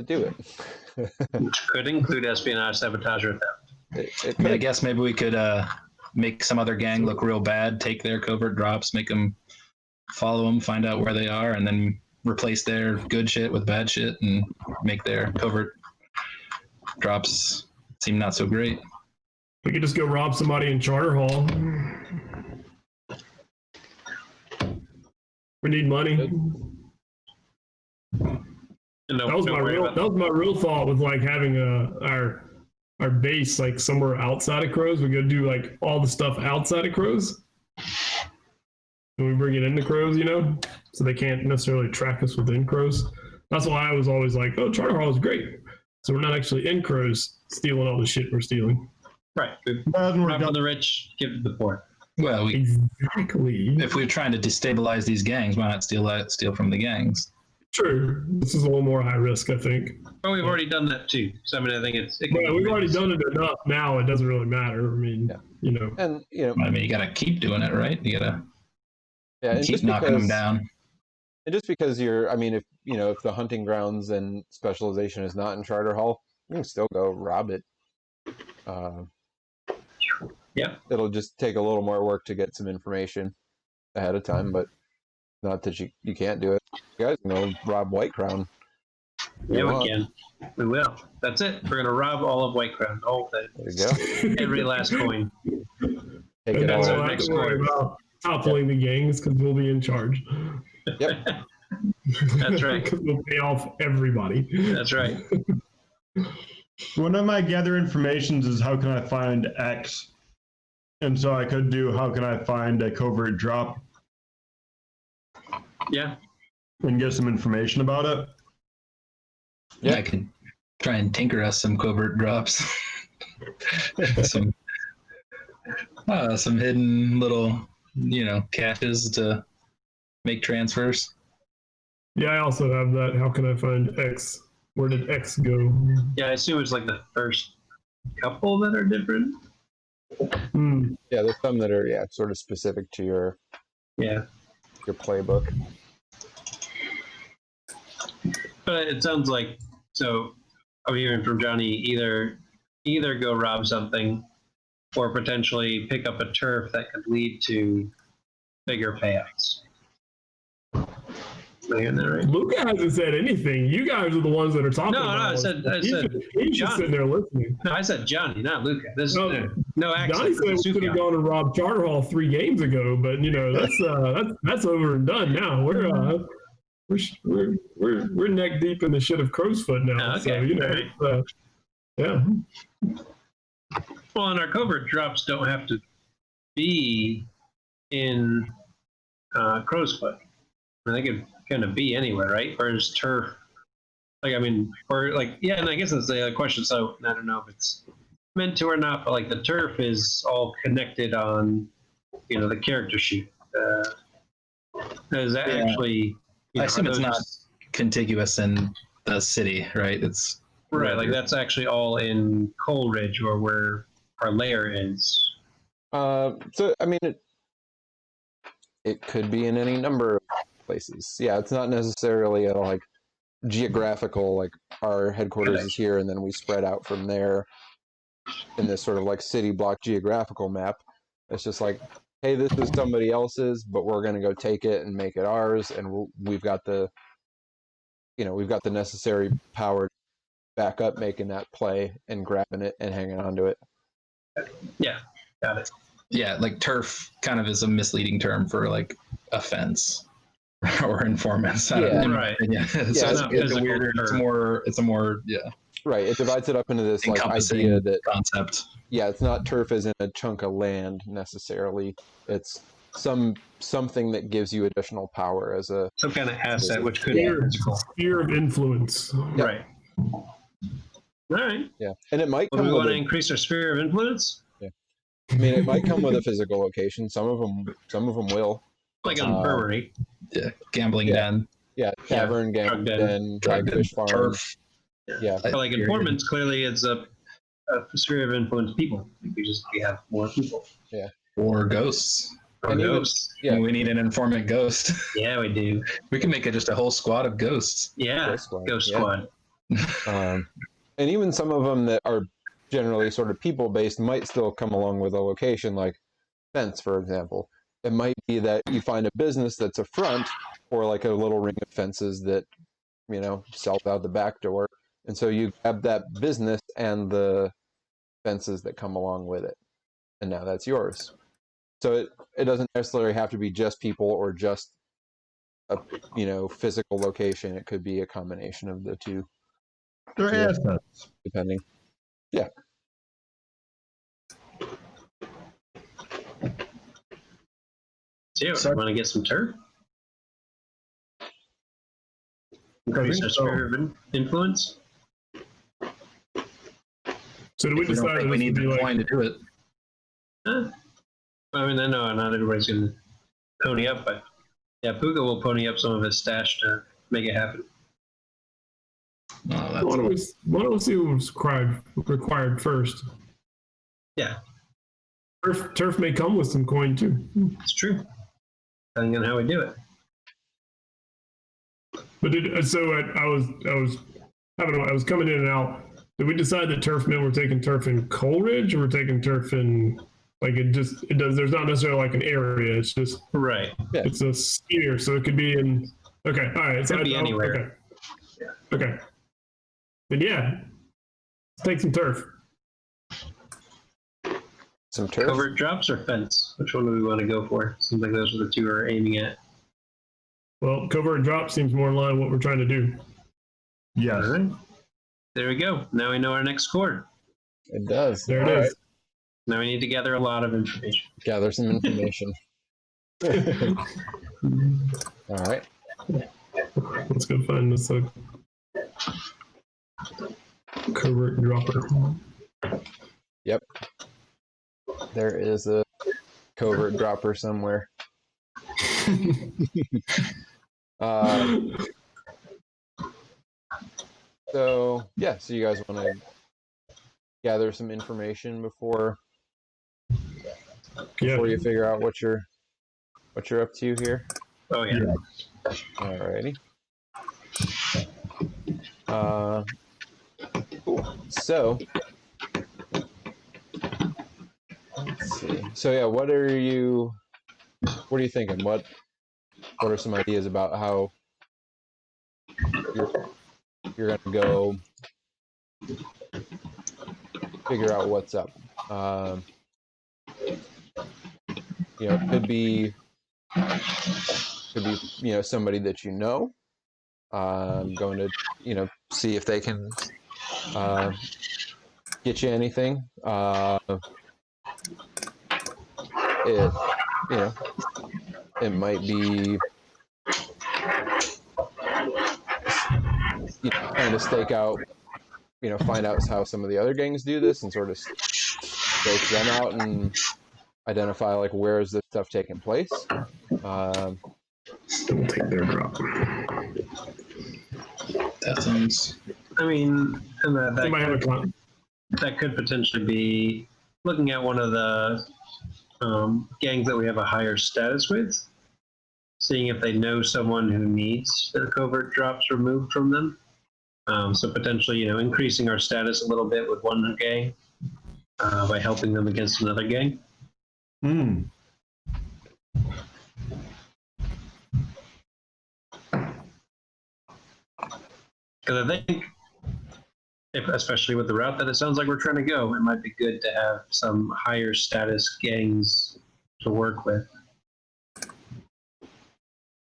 do it. Which could include espionage, sabotage, or theft. It I mean, I could. guess maybe we could make some other gang look real bad, take their covert drops, make them follow them, find out where they are, and then replace their good shit with bad shit and make their covert drops seem not so great. We could just go rob somebody in Charter Hall. We need money. And That was my real thought with like having our base like somewhere outside of Crows. We go do like all the stuff outside of Crows, and we bring it into Crows, so they can't necessarily track us within Crows. That's why I was always like, oh, Charter Hall is great. So we're not actually in Crows stealing all the shit we're stealing. Right. Doesn't work Rob out. from the rich, give to the poor. Well, Exactly. if we're trying to destabilize these gangs, why not steal from the gangs? True. This is a little more high risk, I think. Well, we've already done that too. So I mean, I think it But we've already done it enough now. It doesn't really matter. I mean, And I mean, you got to keep doing it, right? You got to and keep knocking them down. And just because if the hunting grounds and specialization is not in Charter Hall, you can still go rob it. Yeah. It'll just take a little more work to get some information ahead of time, but not that you can't do it. You guys can go rob White Crown. Yeah, we can. We will. That's it. We're gonna rob all of White Crown. The whole thing. There you go. Every last coin. Take and it then all. our we'll have next to worry quarter. about toppling the gangs because we'll be in charge. Yep. That's right. Because we'll pay off everybody. That's right. One of my gather informations is how can I find X? And so I could do how can I find a covert drop Yeah. and get some information about it. Yeah. I could try and tinker us some covert drops. some hidden little, caches to make transfers. Yeah, I also have that. How can I find X Where did X go? Yeah, I assume it's like the first couple that are different. Hmm. Yeah, there's some that are sort of specific to your Yeah, playbook. but it sounds like so. I'm hearing from Johnny either go rob something, or potentially pick up a turf that could lead to bigger payouts. Am I hearing that right? Luka hasn't said anything. You guys are the ones that are talking No, about I said he's just Johnny. sitting there listening. No, I said Johnny, not Luca. This No, no accent. Johnny said we should have gone and robbed Charter Hall 3 games ago, but that's over and done now. We're neck deep in the shit of Crowsfoot now. Okay, So right. yeah. Well, and our covert drops don't have to be in Crowsfoot. I mean, they could kind of be anywhere, right? Or is turf like? I mean, or like, yeah. And I guess that's the other question. So I don't know if it's meant to or not, but like the turf is all connected on, the character sheet. Is that actually? I assume it's not contiguous in the city, right? It's right. Like that's actually all in Coleridge, or where our lair is. So I mean, it could be in any number of places. Yeah, it's not necessarily a like geographical, like our headquarters is here and then we spread out from there in this sort of like city block geographical map. It's just like, hey, this is somebody else's, but we're going to go take it and make it ours, and we've got the necessary power to back up making that play and grabbing it and hanging on to it. Yeah, got it. Yeah, like turf kind of is a misleading term for like offense or informants. Right. Yeah, it's a weirder. It's a more Right. It divides it up into this like idea that concept. Yeah, it's not turf as in a chunk of land necessarily. It's something that gives you additional power as a some kind of asset, which could be physical. Sphere of influence. Yeah. Right. All right. Yeah, and it might Well, come we with want to increase our sphere of influence. I mean, it might come with a physical location. Some of them will. Like an infirmary. Yeah, gambling den. Yeah, tavern, gambling den, dragfish farm. Turf. Yeah, but like informants, clearly it's a sphere of influence. People. We have more people. Yeah. Or ghosts. Or ghosts. Yeah. We need an informant ghost. Yeah, we do. We can make it just a whole squad of ghosts. Yeah, ghost squad. And even some of them that are generally sort of people-based might still come along with a location, like fence, for example. It might be that you find a business that's a front, or like a little ring of fences that, sells out the back door. And so you grab that business and the fences that come along with it. And now that's yours. So it doesn't necessarily have to be just people or just a, physical location. It could be a combination of the two. They're assets. Depending. Yeah. So, you want to get some turf? Increase our sphere of influence? So do we We don't decide think we need the coin to do it. I mean, I know not everybody's going to pony up, but yeah, Puka will pony up some of his stash to make it happen. Oh, why don't we see what's required first? Yeah. Turf may come with some coin too. It's true. Depending on how we do it. But I was coming in and out. Did we decide that turf meant we're taking turf in Coleridge, or we're taking turf in there's not necessarily like an area, it's just right. Yeah. It's a sphere, so it could be in all right. It could be anywhere. Okay. Then let's take some turf. Some turf. Covert drops or fence? Which one do we want to go for? Seems like those are the two we're aiming at. Well, covert drop seems more in line with what we're trying to do. Yes. All right. There we go. Now we know our next chord. It does. There it is. Now we need to gather a lot of information. Gather some information. All right. Let's go find this covert dropper. Yep. There is a covert dropper somewhere. So yeah, so you guys want to gather some information before Yeah. you figure out what you're up to here. Oh yeah. Yeah. Alrighty. Cool. So let's see. So yeah, what are you thinking? What are some ideas about how you're gonna go figure out what's up? It could be somebody that you know. Going to see if they can get you anything. It it might be trying to stake out, find out how some of the other gangs do this and sort of stake them out and identify like where is this stuff taking place. Don't take their drop. That sounds. I mean, and They might have a con. that could potentially be looking at one of the gangs that we have a higher status with, seeing if they know someone who needs their covert drops removed from them. So potentially, increasing our status a little bit with one gang by helping them against another gang. Hmm. Because I think, especially with the route that it sounds like we're trying to go, it might be good to have some higher status gangs to work with.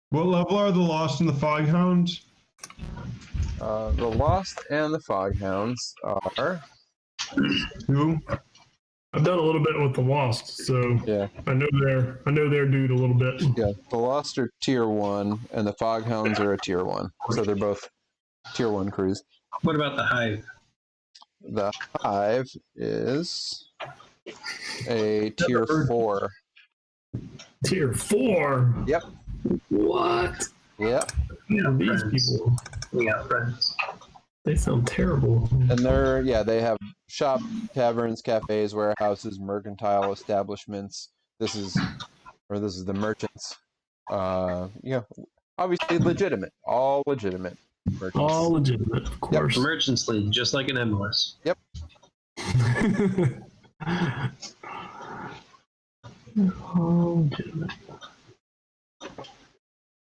What level are the Lost and the Foghounds? The Lost and the Foghounds are 2. I've done a little bit with the Lost, so yeah I know their dude a little bit. the Lost are tier 1 and the Foghounds are a tier 1, so they're both tier 1 crews. What about the Hive? The Hive is a tier 4. Tier 4. Yep. What? Yep. We got These friends. people. We got friends. They sound terrible. And they have shop, taverns, cafes, warehouses, mercantile establishments. This is the merchants. Obviously legitimate. All legitimate merchants. All legitimate, of course. The Merchants League, just like an MLS. Yep. All legitimate.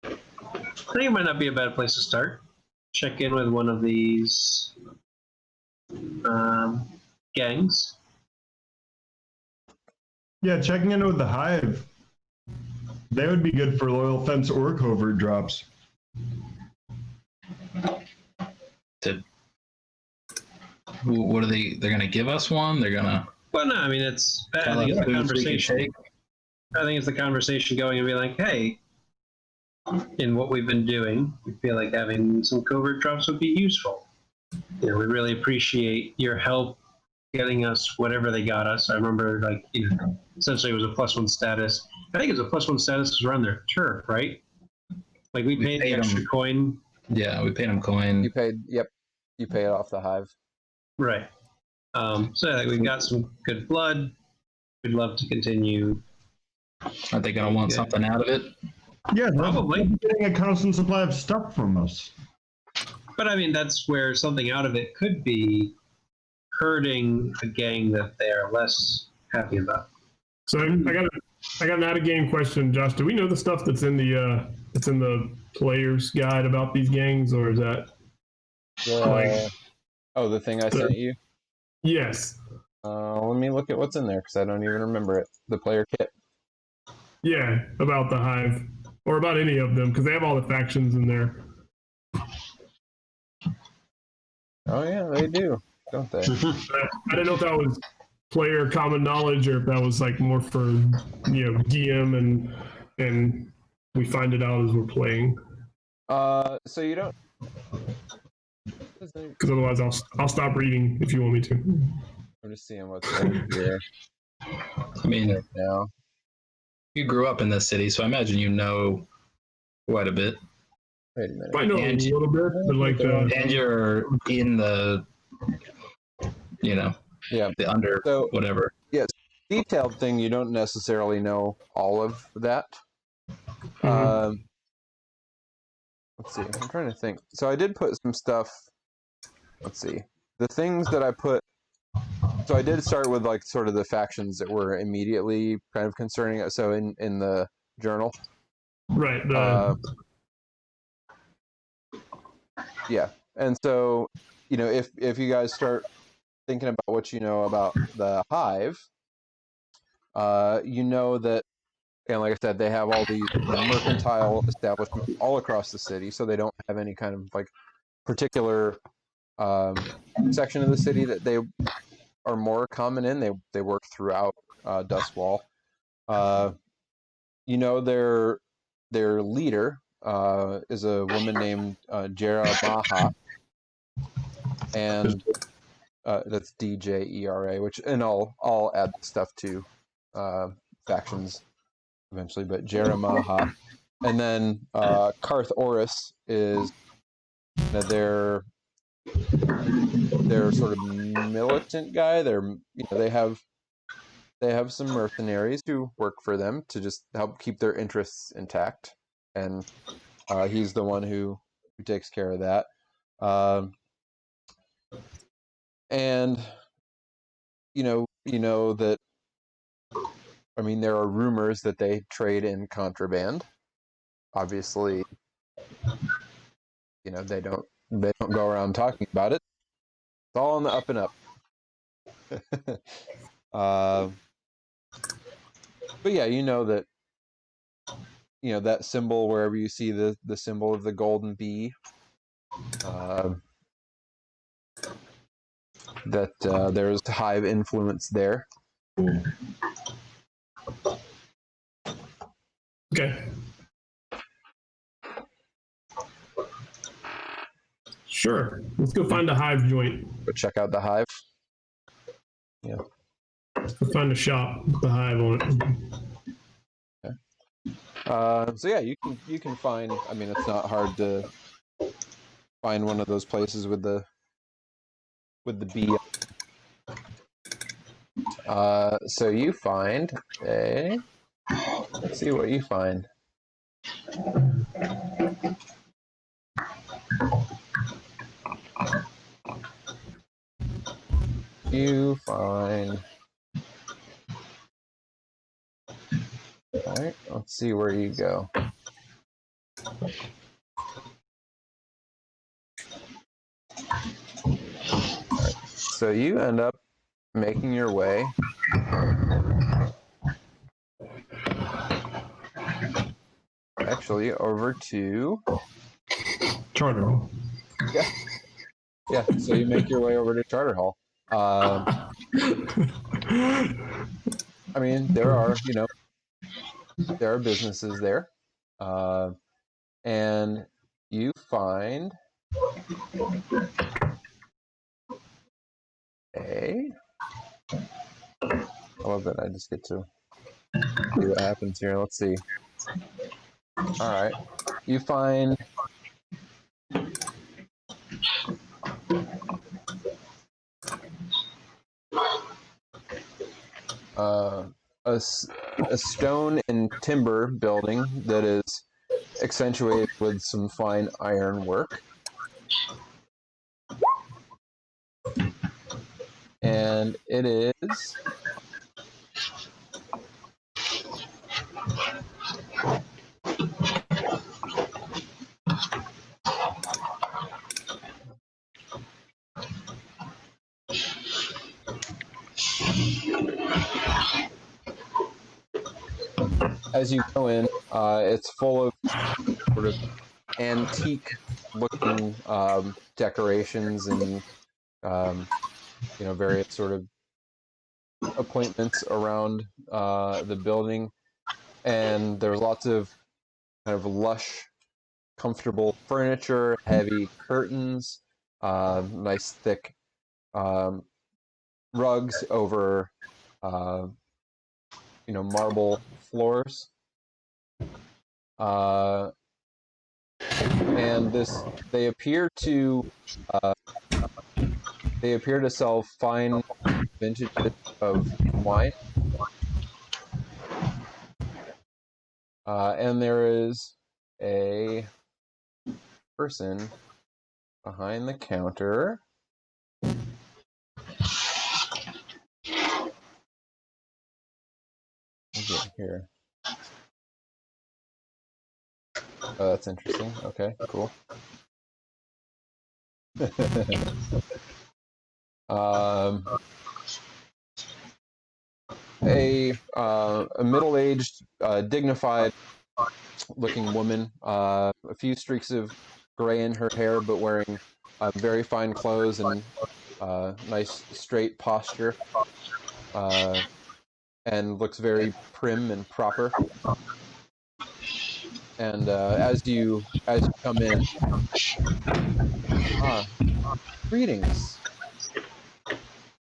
I think it might not be a bad place to start. Check in with one of these gangs. Yeah, checking in with the Hive. They would be good for loyal fence or covert drops. What are they? They're gonna give us one. They're gonna. Well, no, I mean I think it's the conversation. Take. I think it's the conversation going and be like, hey, in what we've been doing, we feel like having some covert drops would be useful. We really appreciate your help getting us whatever they got us. I remember, essentially it was a +1 status. I think it was a +1 status because we're on their turf, right? Like we paid the extra coin. Yeah, we paid them coin. You paid it off the Hive. Right. So I think we've got some good blood. We'd love to continue. Are they gonna want something out of it? Yeah, Probably. they're getting a constant supply of stuff from us. But I mean, that's where something out of it could be hurting a gang that they're less happy about. So I got an out of game question, Josh. Do we know the stuff that's in the player's guide about these gangs, or is that The thing I sent you? Yes. Let me look at what's in there because I don't even remember it. The player kit. Yeah, about the Hive or about any of them because they have all the factions in there. Oh yeah, they do, don't they? I didn't know if that was player common knowledge or if that was like more for DM and we find it out as we're playing. So you don't. Because otherwise, I'll stop reading if you want me to. I'm just seeing what's in here I mean, now. you grew up in this city, so I imagine you know quite a bit. Wait a minute. I know And- a little bit, but like And you're in the, Yeah. the under So whatever. detailed thing, you don't necessarily know all of that. Mhm. Let's see. I'm trying to think. So I did put some stuff. Let's see. The things that I put. So I did start with like sort of the factions that were immediately kind of concerning. So in the journal. right. Yeah. And so, if you guys start thinking about what you know about the hive, you know that, and like I said, they have all these mercantile establishments all across the city, so they don't have any kind of like particular section of the city that they are more common in. They work throughout Dustwall. Their leader is a woman named Jera Maha, and that's DJERA, which, and I'll add stuff to factions eventually, but Jera Maha. And then Karth Oris is their sort of militant guy. They have some mercenaries who work for them to just help keep their interests intact, and he's the one who takes care of that. And you know that, I mean, there are rumors that they trade in contraband. Obviously, they don't go around talking about it. It's all on the up and up. But yeah, that symbol, wherever you see the symbol of the golden bee, that there's hive influence there. Okay. Sure. Let's go find a hive joint. Go check out the hive. Let's go find a shop with the hive on it. So yeah, you can find. I mean, it's not hard to find one of those places with the bee. So you find a. Let's see what you find. You find. All right, let's see where you go. All right, so you end up making your way actually over to Charter Hall. Yeah. So you make your way over to Charter Hall. I mean, there are businesses there, and you find a. I love that I just get to see what happens here. Let's see. All right, you find a stone and timber building that is accentuated with some fine iron work. And it is as you go in, it's full of sort of antique looking decorations and various sort of appointments around the building, and there's lots of kind of lush, comfortable furniture, heavy curtains, nice thick rugs over marble floors. and they appear to sell fine vintages of wine. And there is a person behind the counter. Let me get here. Oh, that's interesting. Okay, cool. A middle-aged, dignified-looking woman, a few streaks of gray in her hair, but wearing very fine clothes and nice straight posture, and looks very prim and proper. And as you come in, greetings,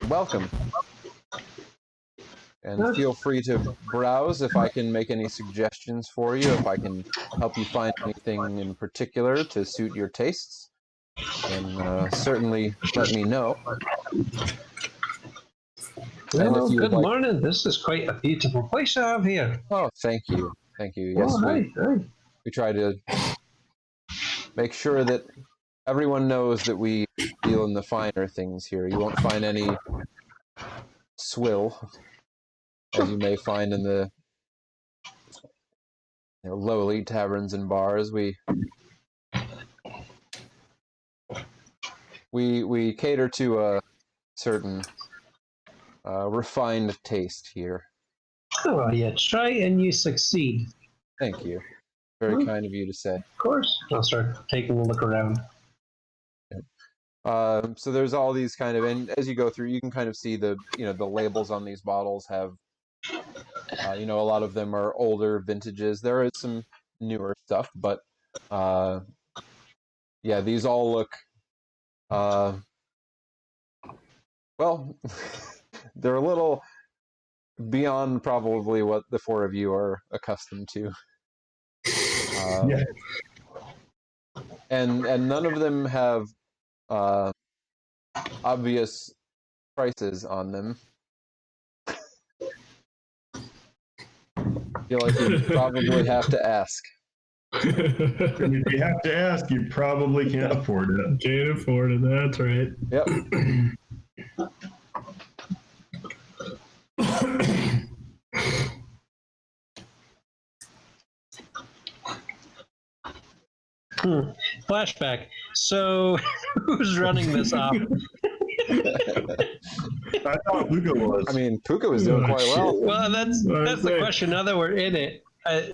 welcome. And feel free to browse if I can make any suggestions for you, if I can help you find anything in particular to suit your tastes. And certainly let me know. And Well, if you would good like... morning. This is quite a beautiful place I have here. Oh, thank you. Thank you. Yes, Oh, hi. we try to make sure that everyone knows that we deal in the finer things here. You won't find any swill, as you may find in the lowly taverns and bars. We cater to a certain refined taste here. Oh, you try and you succeed. Thank you. Very kind of you to say. Of course. I'll start taking a look around. So there's all these kind of, and as you go through, you can kind of see the labels on these bottles have, a lot of them are older vintages. There is some newer stuff, but yeah, these all look, well, they're a little beyond probably what the four of you are accustomed to. Yeah. And none of them have obvious prices on them. Feel like you probably have to ask. And if you have to ask, you probably can't afford it. Can't afford it. That's right. Yep. Flashback. So, who's running this op? I thought Luka was. I mean, Puka was doing quite well. Well, that's the question. Now that we're in it,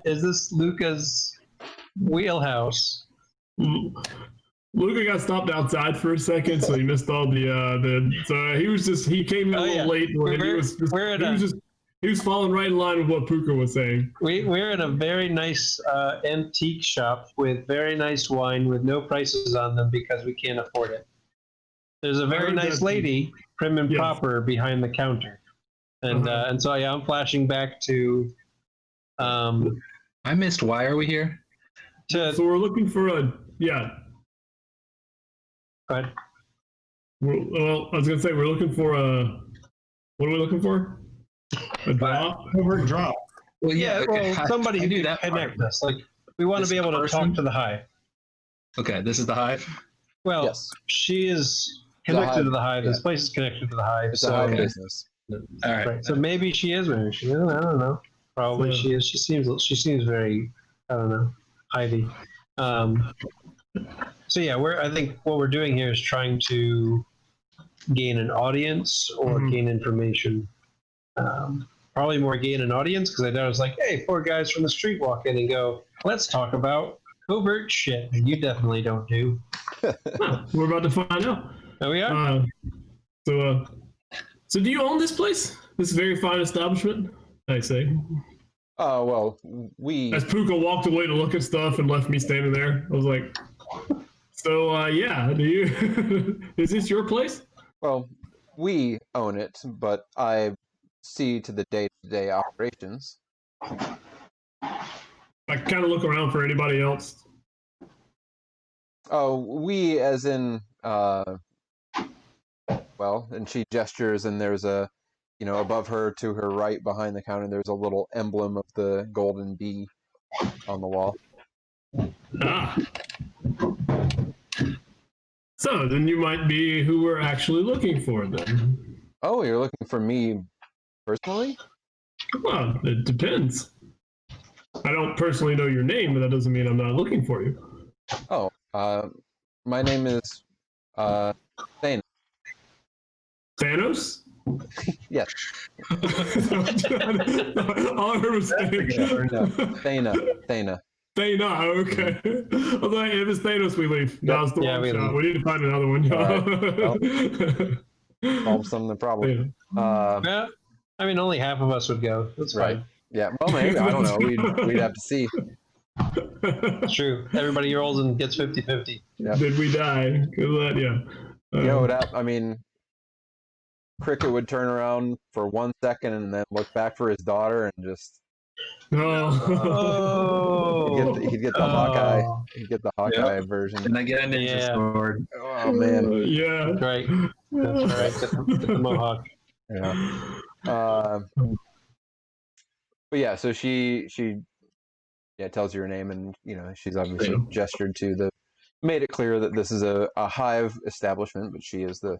is this Luka's wheelhouse? Luka got stopped outside for a second, so he missed all he came in a little late. He was falling right in line with what Puka was saying. We're in a very nice antique shop with very nice wine with no prices on them because we can't afford it. There's a very nice lady, prim and proper, behind the counter, and so yeah, I'm flashing back to. I missed. Why are we here? So we're looking for a Go ahead. Well, I was gonna say we're looking for a. What are we looking for? A drop? Covert drop. Well, somebody who do can that connect us. Like we want to be able to talk to the hive. Okay, this is the hive. Well, yes. She is connected to the hive. This place is connected to the hive. It's a hive business. All right. So maybe she is. Maybe she isn't. I don't know. Probably she is. She seems very. I don't know. Ivy. So yeah, I think what we're doing here is trying to gain an audience or gain information. Probably more gain an audience because I was like, hey, four guys from the street walk in and go, let's talk about covert shit. And you definitely don't do. We're about to find out. There we are. So do you own this place? This very fine establishment? I say. Well, As Puka walked away to look at stuff and left me standing there, I was like, so, yeah, do you... Is this your place? Well, we own it, but I see to the day-to-day operations. I kind of look around for anybody else Oh, we as in well, and she gestures, and there's a, above her to her right behind the counter, there's a little emblem of the golden bee on the wall. Ah. So then you might be who we're actually looking for then. Oh, you're looking for me personally? Well, it depends. I don't personally know your name, but that doesn't mean I'm not looking for you. Oh, my name is Thane. Thanos? Yes. All I heard was Thana. Thana, okay. I was like, if it's Thanos, we leave. Yep. That was the Yeah, wrong we shot. leave. We need to find another one. Solve some of the problem. Yeah, I mean, only half of us would go. That's Right. fine. Yeah. Well, maybe. I don't know. We'd have to see. It's true. Everybody rolls and gets 50-50. Yep. Did we die? Yeah. I mean, Cricket would turn around for 1 second and then look back for his daughter and just. Oh. He'd get the Hawkeye. Oh. He'd get the Hawkeye version. And I get a ninja Yeah. sword. Oh man. Yeah. That's right. That's right. Get the mohawk. Yeah. But yeah, so she tells you her name, and she's obviously gestured to made it clear that this is a hive establishment, but she is the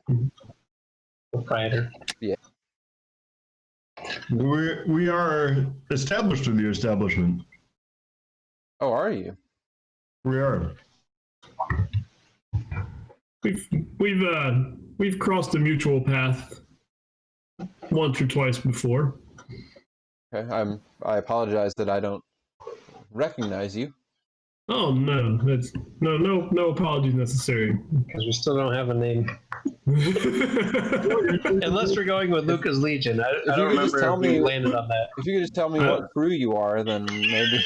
Proprietor. We are established in the establishment. Oh, are you? We are. We've crossed a mutual path once or twice before. Okay. I apologize that I don't recognize you. Oh no, that's no apologies necessary. Because we still don't have a name. Unless we're going with Luka's Legion. I don't remember if we landed on that. If you could just tell me what crew you are, then maybe.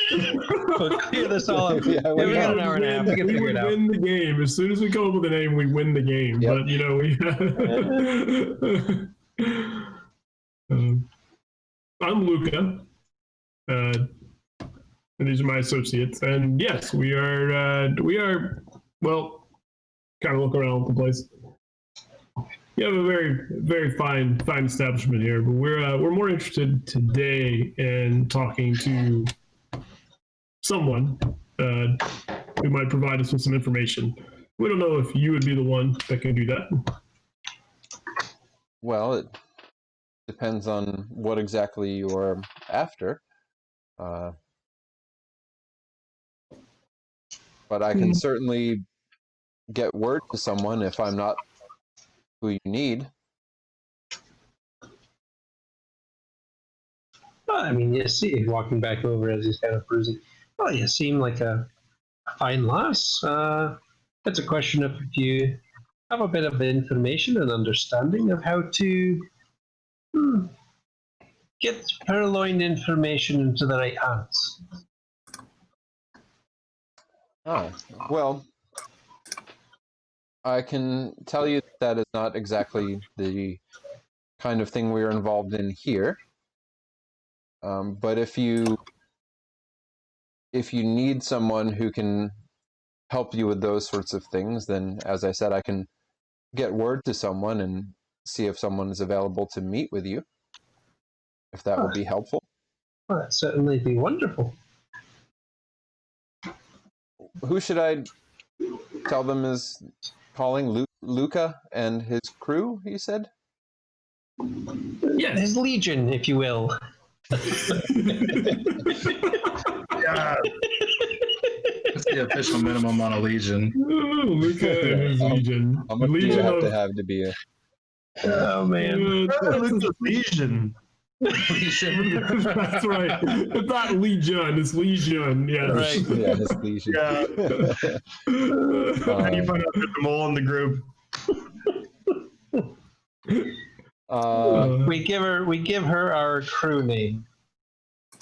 We'll clear this all up. Yeah, Yeah, we got an hour and a half. We can figure it out. win the game. As soon as we come up with a name, we win the game. Yep. But I'm Luka. And these are my associates. And yes, we are, well, kind of look around the place. You have a very, very fine establishment here, but we're more interested today in talking to someone who might provide us with some information. We don't know if you would be the one that can do that. Well, it depends on what exactly you are after. But I can certainly get word to someone if I'm not who you need. Well, I mean, you see, walking back over as he's kind of cruising. Well, you seem like a fine lass. It's a question of if you have a bit of information and understanding of how to get purloined information into the right hands. Oh, well, I can tell you that is not exactly the kind of thing we are involved in here. But if you need someone who can help you with those sorts of things, then, as I said, I can get word to someone and see if someone is available to meet with you, if that would be helpful. Well, that'd certainly be wonderful. Who should I tell them is calling? Luka and his crew, you said? Yeah, his legion, if you will. Yeah. That's the official minimum on a legion. Luka and his Legion. How much do you have to be a... Oh, man. Legion. Legion. That's right. It's not Legion, it's Legion. Yeah. Right. Yeah, his legion. Yeah. And you find out there's a mole in the group. We give her our crew name.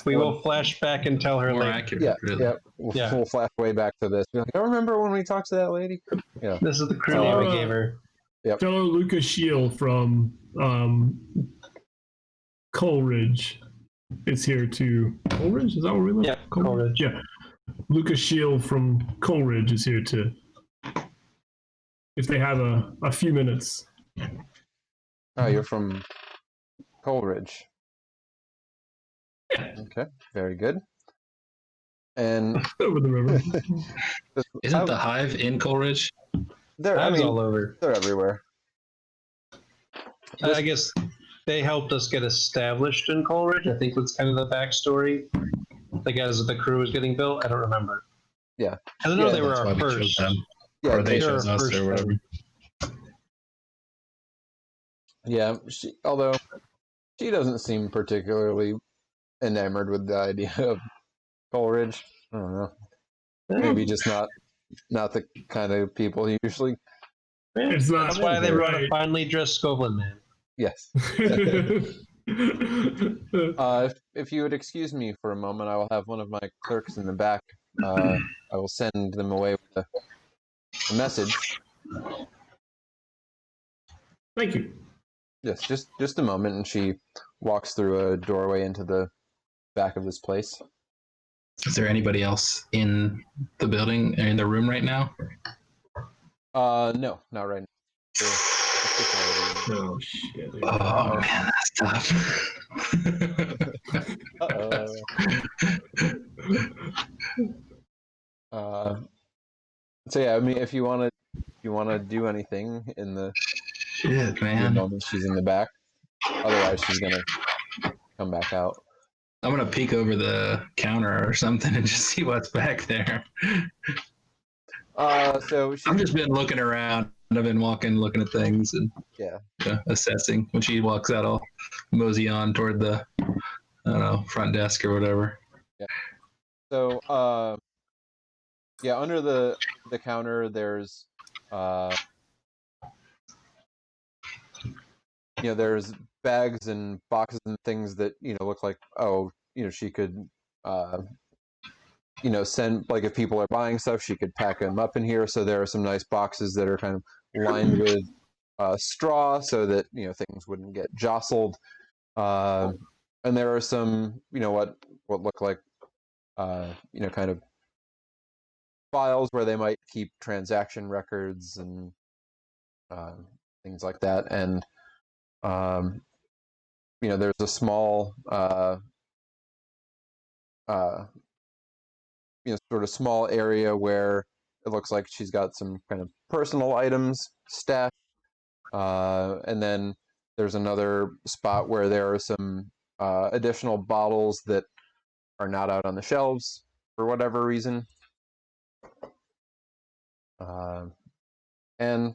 We will flash back and tell her More later. accurate, Yeah, really. yeah. Yeah. We'll flash way back to this. Be like, I remember when we talked to that lady. Yeah. This is the crew name we gave her. Fellow Luka Shield from Coleridge is here to... Coleridge? Is that where we live? Yeah, Coleridge. Yeah. Luka Shield from Coleridge is here to if they have a few minutes. Oh, you're from Coleridge. Yeah. Okay, very good. And Over the river. Isn't the hive in Coleridge? they're, I Hives mean, all over. they're everywhere. I guess they helped us get established in Coleridge. I think that's kind of the backstory. Like as the crew was getting built, I don't remember. Yeah. I don't know Yeah, they were That's why our we chose first. them. Yeah, Or they They were chose our us first or whatever. yeah. Although she doesn't seem particularly enamored with the idea of Coleridge. I don't know. Maybe just not the kind of people he usually. Yeah, It's not that's why they brought a right. finely dressed Goblin man. Yes. If you would excuse me for a moment, I will have one of my clerks in the back. I will send them away with a message. Thank you. Yes, just a moment, and she walks through a doorway into the back of this place. Is there anybody else in the building, in the room right now? No, not right now. Oh shit. Oh man, that's tough. Uh-oh. So yeah, I mean, if you want to do anything in the Shit, few man. moments she's in the back, otherwise she's gonna come back out. I'm gonna peek over the counter or something and just see what's back there. So she's I've just been looking around. I've been walking, looking at things, and yeah. assessing. When she walks out, I'll mosey on toward the, I don't know, front desk or whatever. So yeah, under the counter there's there's bags and boxes and things that look like she could send, like, if people are buying stuff, she could pack them up in here. So there are some nice boxes that are kind of lined with straw so that things wouldn't get jostled. And there are some what look like kind of files where they might keep transaction records and things like that. And there's a small sort of small area where it looks like she's got some kind of personal items stashed, and then there's another spot where there are some additional bottles that are not out on the shelves for whatever reason. And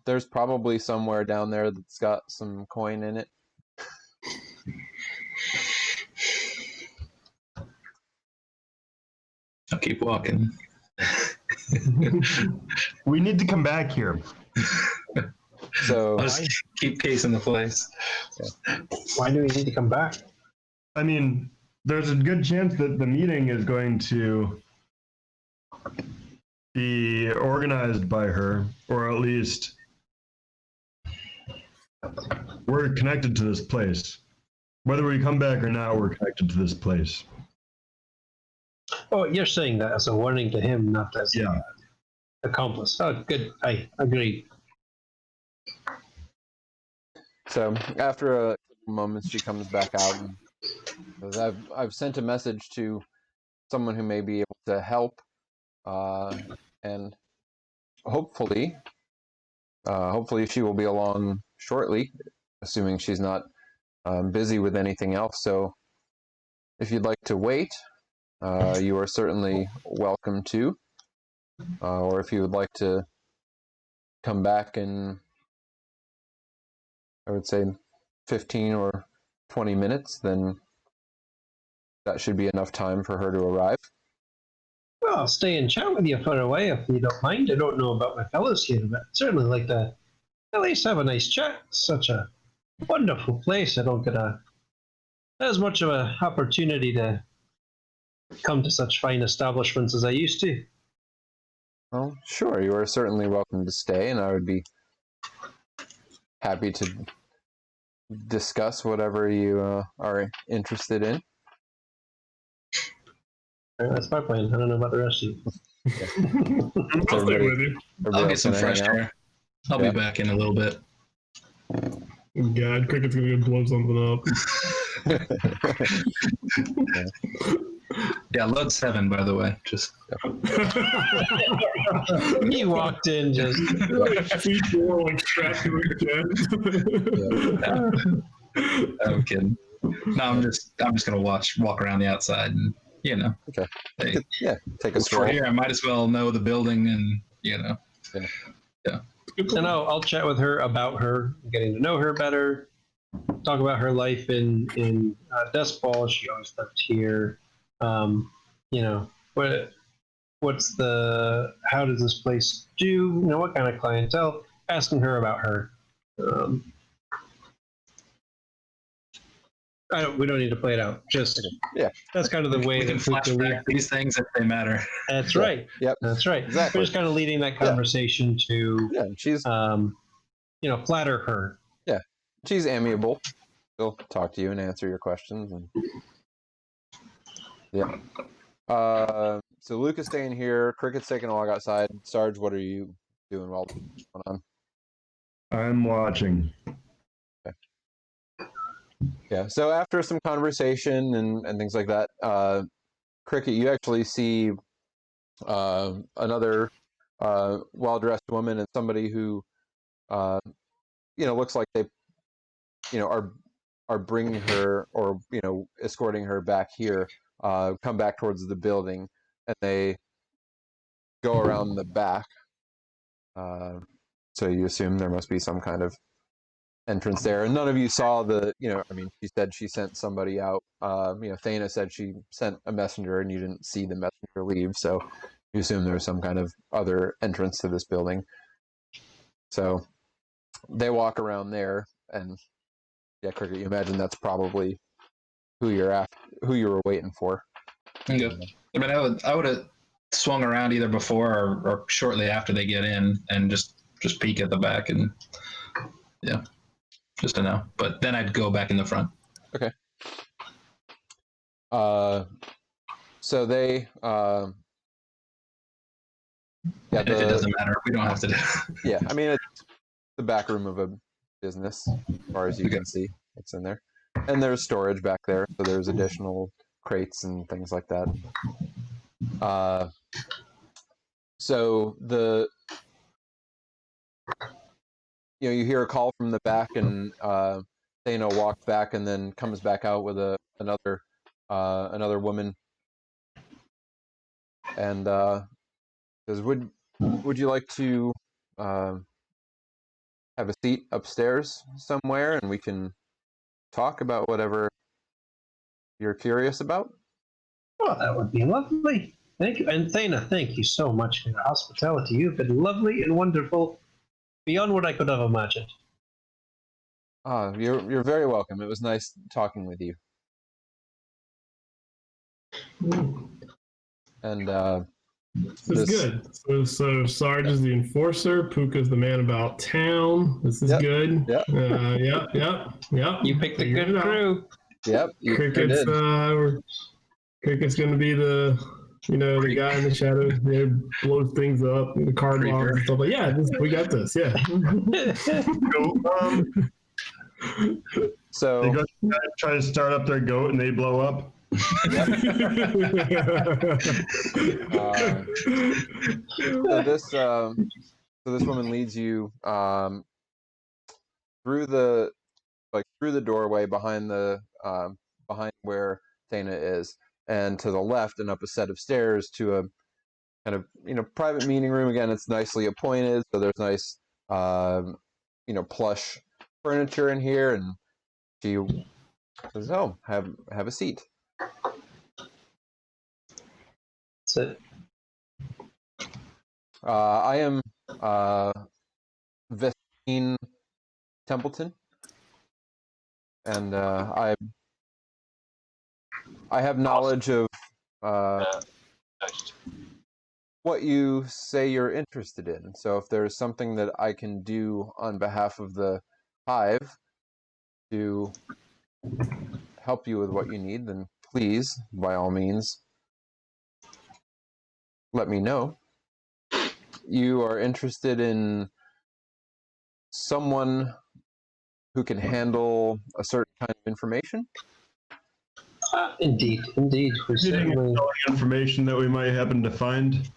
there's probably somewhere down there that's got some coin in it. I'll keep walking. We need to come back here. So I'll just keep casing the place. Why do we need to come back? I mean, there's a good chance that the meeting is going to be organized by her, or at least we're connected to this place. Whether we come back or not, we're connected to this place. Oh, you're saying that as a warning to him, not as Yeah. accomplice. Oh, good. I agree. So after a couple moments, she comes back out and says, I've sent a message to someone who may be able to help, and hopefully she will be along shortly, assuming she's not busy with anything else. So if you'd like to wait, you are certainly welcome to, or if you would like to come back in, I would say 15 or 20 minutes, then that should be enough time for her to arrive. Well, I'll stay and chat with you for a while if you don't mind. I don't know about my fellows here, but I'd certainly like to at least have a nice chat. It's such a wonderful place. I don't get as much of an opportunity to come to such fine establishments as I used to. Well, sure, you are certainly welcome to stay, and I would be happy to discuss whatever you are interested in. That's my plan. I don't know about the rest of you. I'll stay Everybody- with you. I'll Everybody get else some gonna hang fresh out? air. I'll Yeah. be back in a little bit. God, Cricket's gonna go blow something Yeah, load 7, by the way. Just up. He walked in just. Feet more like strapped to his chest. I'm kidding. No, I'm just gonna walk around the outside and Okay. Hey, Yeah, take a for stroll. here I might as well know the building and And I'll chat with her about her, getting to know her better. Talk about her life in Dust Bowl. She always lived here. What's how does this place do? What kind of clientele? Asking her about her. We don't need to play it out. Just Yeah. That's kind of the way we can that Luka flashback leads. these things if they matter. That's Yeah. right. Yep. That's right. Exactly. We're just kind of leading that conversation to, Yeah, and she's flatter her. she's amiable. She'll talk to you and answer your questions. And yeah. So Luca's staying here. Cricket's taking a walk outside. Sarge, what are you doing while this is going on? I'm watching. Yeah. So after some conversation and things like that, Cricket, you actually see another well-dressed woman and somebody who, looks like they, are bringing her or escorting her back here. Come back towards the building, and they go around the back. So you assume there must be some kind of entrance there. And none of you saw she said she sent somebody out. Thana said she sent a messenger and you didn't see the messenger leave. So you assume there's some kind of other entrance to this building. So they walk around there and Cricket, you imagine that's probably who you were waiting for. Okay. I mean, I would have swung around either before or shortly after they get in and just peek at the back and just to know. But then I'd go back in the front. Okay. So they If it doesn't matter, we don't have to do. Yeah, I mean it's the back room of a business, as far as you can see. It's in there, and there's storage back there, so there's additional crates and things like that. So you hear a call from the back, and Thana walks back and then comes back out with another woman, and says, "Would you like to have a seat upstairs somewhere, and we can talk about whatever you're curious about?" Well, that would be lovely. Thank you. And Thana, thank you so much for your hospitality. You've been lovely and wonderful, beyond what I could have imagined. You're very welcome. It was nice talking with you. And This is good. So Sarge is the enforcer. Puka's the man about town. This is good. Yep. Yep. You picked a good crew. Yep. You sure Cricket's did. Cricket's going to be the guy in the shadows. Blows things up, the card bombs and stuff. We got this. Yeah. So They go try to start up their goat and they blow up. So this woman leads you through the doorway behind where Thana is, and to the left and up a set of stairs to a kind of private meeting room. Again, it's nicely appointed, so there's nice plush furniture in here, and she says, "Oh, have a seat." That's it. I am Vestine Templeton, and I have knowledge of what you say you're interested in. So if there's something that I can do on behalf of the hive to help you with what you need, then please, by all means. let me know. You are interested in someone who can handle a certain kind of information? Indeed. We Getting certainly. all the information that we might happen to find.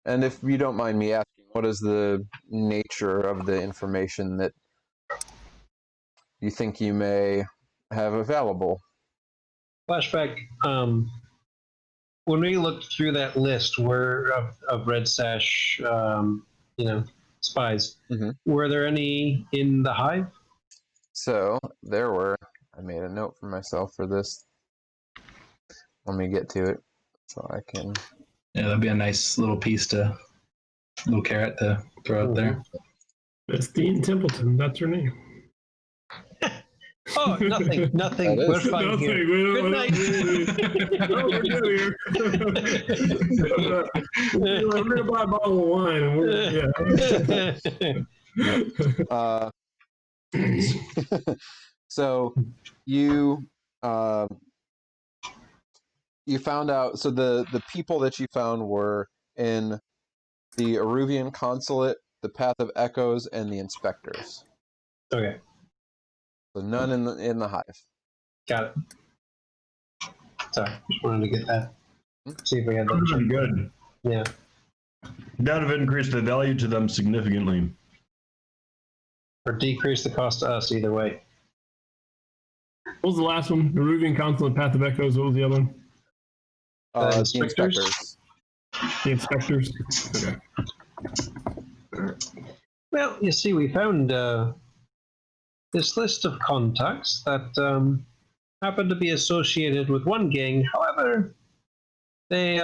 And if you don't mind me asking, what is the nature of the information that you think you may have available? Flashback. When we looked through that list of Red Sash, spies, Mhm. were there any in the hive? So there were, I made a note for myself for this. Let me get to it so I can. Yeah, that'd be a nice little little carrot to throw out there. That's Dean Templeton. That's her name. Oh, nothing. That We're is. fine Nothing. here. We Good don't- night. No, we're good here. We're gonna buy a bottle of wine, and So you you found out. So the people that you found were in the Aruvian consulate, the Path of Echoes, and the inspectors. Okay, So none in the hive. got it. Sorry, just wanted to get that. See if we had that. Pretty good. Yeah. That have increased the value to them significantly. Or decrease the cost to us either way. what was the last one? The Ruvian Council and Path of Echoes. What was the other one? The inspectors? inspectors. The Inspectors. Okay. Well, you see, we found this list of contacts that happen to be associated with one gang. However, they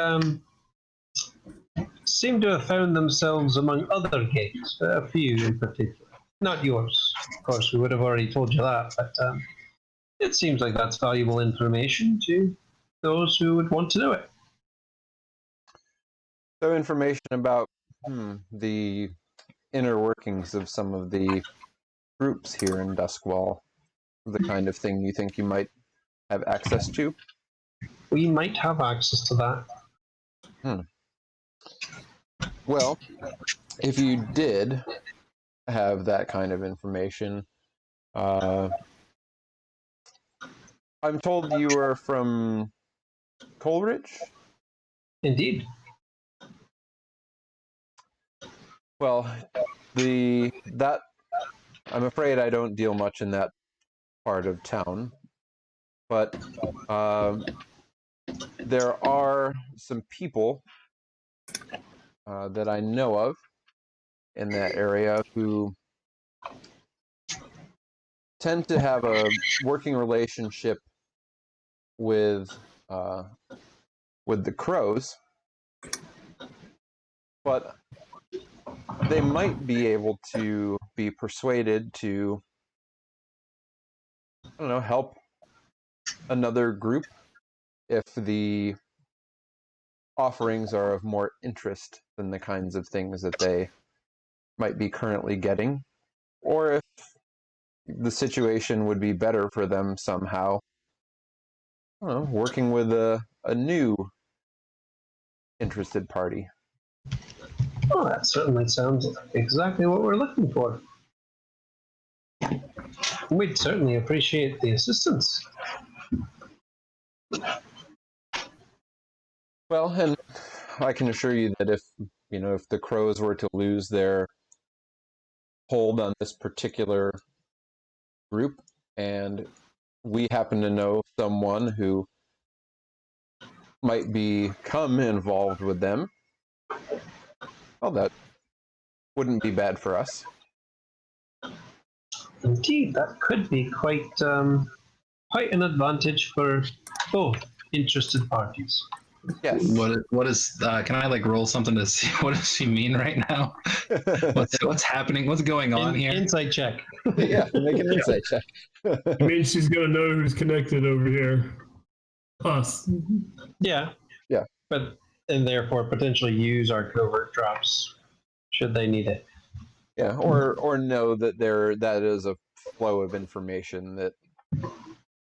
seem to have found themselves among other gangs, a few in particular. Not yours, of course, we would have already told you that, but it seems like that's valuable information to those who would want to know it. So information about the inner workings of some of the groups here in Duskwall, the kind of thing you think you might have access to? We might have access to that. Well, if you did have that kind of information, I'm told you are from Coleridge? Indeed. Well, that I'm afraid I don't deal much in that part of town, but there are some people that I know of in that area who tend to have a working relationship with the crows, but they might be able to be persuaded to, I don't know, help another group if the offerings are of more interest than the kinds of things that they might be currently getting, or if the situation would be better for them somehow, I don't know, working with a new interested party. Oh, that certainly sounds exactly what we're looking for. We'd certainly appreciate the assistance. Well, and I can assure you that if the crows were to lose their hold on this particular group, and we happen to know someone who might become involved with them, well, that wouldn't be bad for us. Indeed, that could be quite an advantage for both interested parties. Yes. What is? Can I roll something to see what does she mean right now? What's happening? What's going on here? Insight check. Yeah, make an insight check. I mean, she's gonna know who's connected over here. Us. Yeah. Yeah. And therefore potentially use our covert drops should they need it. Yeah, or know that that is a flow of information that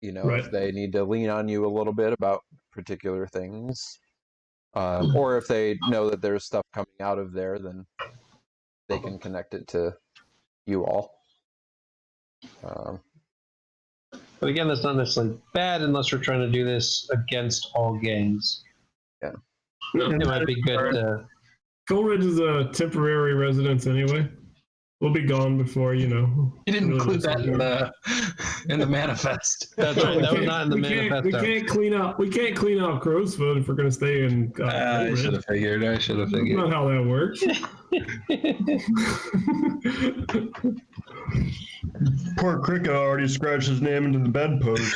Right. if they need to lean on you a little bit about particular things. Or if they know that there's stuff coming out of there, then they can connect it to you all. But again, that's not necessarily bad unless we're trying to do this against all gangs. Yeah. No, It might be good to... Coleridge is a temporary residence anyway. We'll be gone before, You didn't really include that necessary. in the manifest. That's right, that was not in the we manifesto. can't clean up Crowsfoot if we're going to stay in. I should have figured. That's not how that works. Poor Cricket already scratched his name into the bedpost.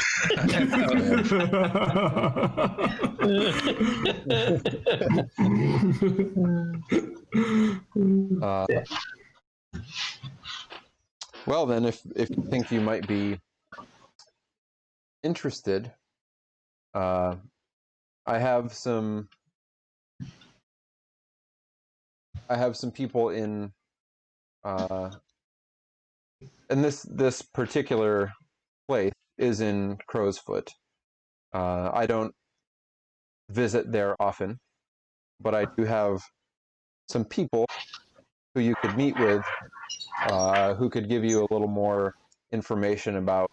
Well, then, if you think you might be interested, I have some people in and this particular place is in Crowsfoot. I don't visit there often, but I do have some people who you could meet with, who could give you a little more information about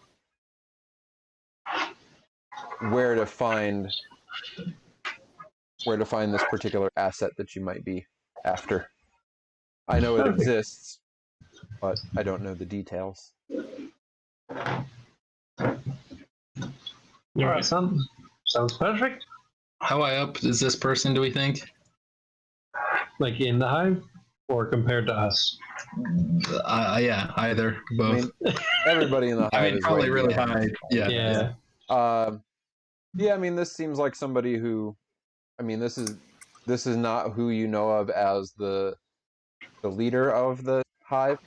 where to find this particular asset that you might be after. I know it exists, but I don't know the details. All right, sounds perfect. How high up is this person, do we think? Like in the hive, or compared to us? Yeah, either, both. I mean, everybody in the hive is probably way really beyond. high. Yeah. Yeah, I mean, this seems like somebody who, I mean, this is not who you know of as the leader of the hive,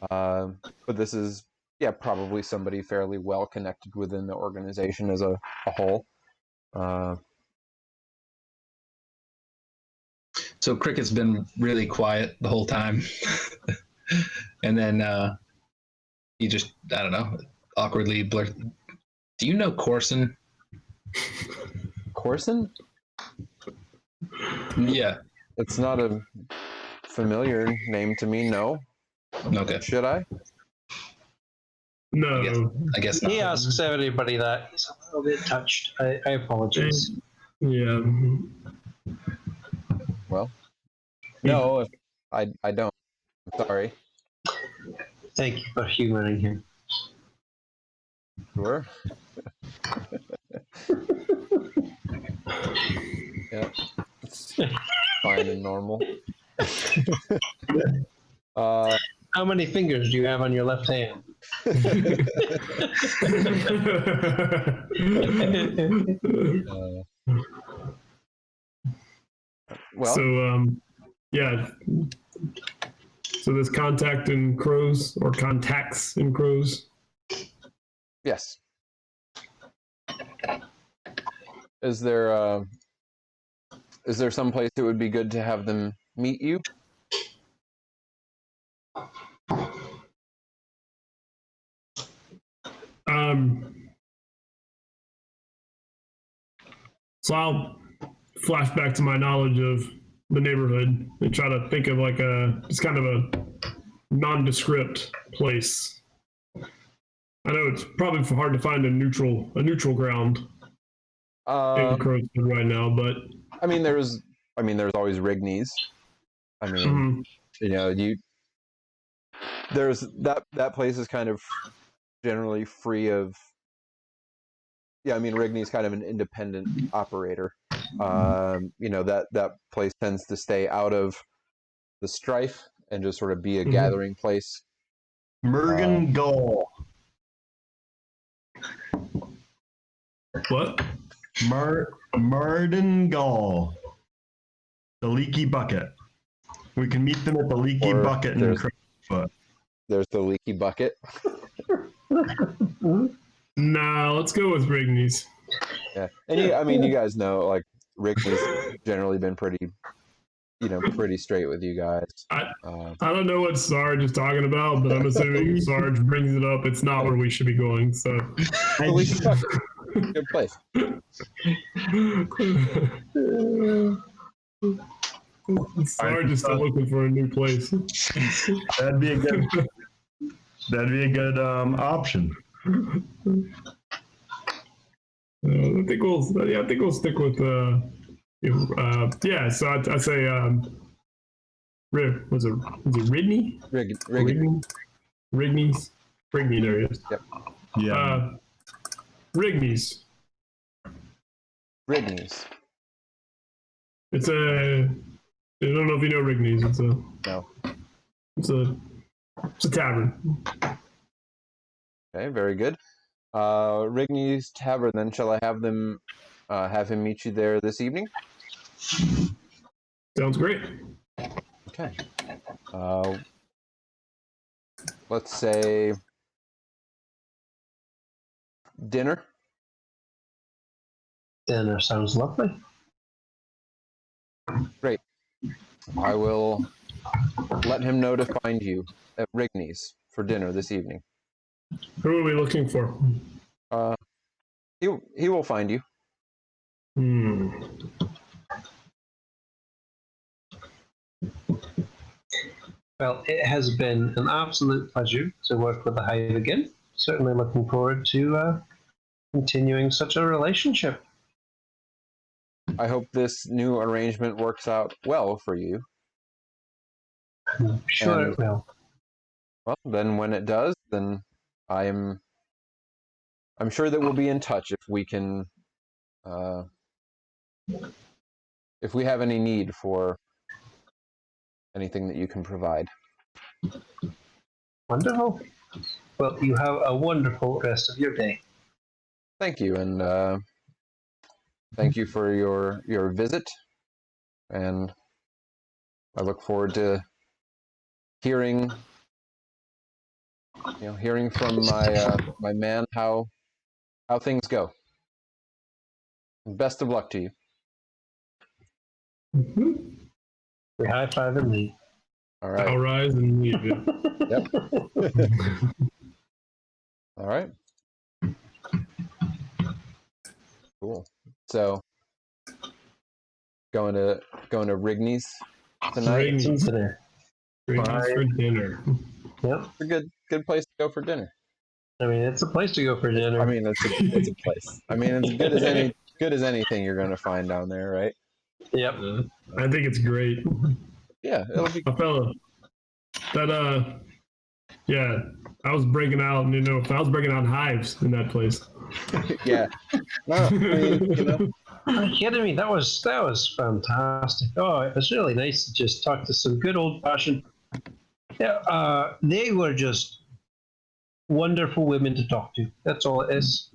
but this is, yeah, probably somebody fairly well connected within the organization as a whole. So Cricket's been really quiet the whole time. And then he just, I don't know, awkwardly blurt, "Do you know Corson?" Corson? Yeah. It's not a familiar name to me, no. Okay. Should I? No. I guess not. He asks everybody that. He's a little bit touched. I apologize. Yeah. Well, no, I don't. I'm sorry. Thank you for humoring him. Sure. Yeah. It's fine and normal. How many fingers do you have on your left hand? Well, so yeah. So there's contact in crows or contacts in crows. yes. Is there some place it would be good to have them meet you? So I'll flash back to my knowledge of the neighborhood and try to think of like just kind of a nondescript place. I know it's probably hard to find a neutral ground in Crowswood right now, but I mean, there's always Rigneys. I mean, there's that place is kind of generally free of. Yeah, I mean, Rigney's kind of an independent operator. That place tends to stay out of the strife and just sort of be a gathering place. Mergen Gull. What? Marden Gull. The Leaky Bucket. We can meet them at the Leaky Bucket in Crowsfoot. There's the Leaky Bucket. Nah, let's go with Rigney's. Yeah, and you guys know, like, Rigney's generally been pretty straight with you guys. I don't know what Sarge is talking about, but I'm assuming if Sarge brings it up, it's not where we should be going. So I Good place. It's hard just still looking for a new place. That'd be a good. That'd be a good option. I think we'll stick with yeah. So I'd say was it Ridney? Rigging. Rigney's. Rigney, there it is. Yep. Yeah. Rigney's. Rigney's. It's a. I don't know if you know Rigney's. It's a. No. It's a tavern. Okay, very good. Rigney's Tavern, then shall I have them have him meet you there this evening? Sounds great. Okay. Let's say dinner. Dinner sounds lovely. Great. I will let him know to find you at Rigney's for dinner this evening. Who are we looking for? He will find you. Well, it has been an absolute pleasure to work with the Hive again. Certainly looking forward to continuing such a relationship. I hope this new arrangement works out well for you. I'm sure And- it will. Well, then when it does, then I'm sure that we'll be in touch if we can if we have any need for anything that you can provide. Wonderful. Well, you have a wonderful rest of your day. Thank you, and thank you for your visit, and I look forward to hearing from my man how things go. Best of luck to you. We high five and leave. All I'll right. rise and leave you. Yep. All right. Cool. So going to Rigney's tonight. Rigney's. Dinner. Rigney's for dinner. Yep. It's a good place to go for dinner. I mean, it's a place to go for dinner. I mean, it's a place. I mean, it's good as anything you're going to find down there, right? Yep. I think it's great. Yeah, it'll be. A fella that yeah, I was breaking out, I was breaking out hives in that place. Yeah. No, I mean, Are you kidding me? That was fantastic. Oh, it was really nice to just talk to some good old fashioned. Yeah, they were just wonderful women to talk to. That's all it is.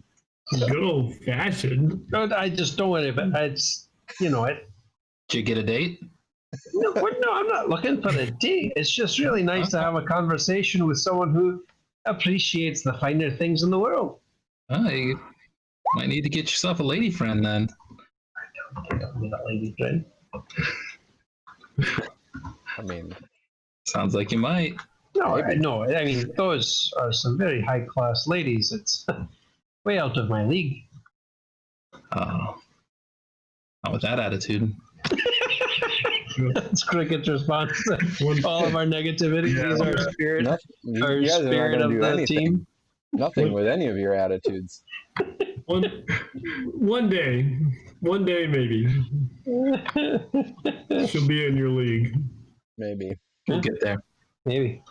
Good old fashioned. I just don't want to. It's it. Did you get a date? No, I'm not looking for a date. It's just really nice to have a conversation with someone who appreciates the finer things in the world. Oh, you might need to get yourself a lady friend then. I don't need a lady friend. I mean, Sounds like you might. No, I mean, those are some very high class ladies. It's way out of my league. Oh, not with that attitude. That's Cricket's response to all of our negativity. Yeah. He's our spirit, our you guys are not spirit gonna of do the anything. team. Nothing with any of your attitudes. One day maybe she'll be in your league. Maybe. We'll get there. Maybe.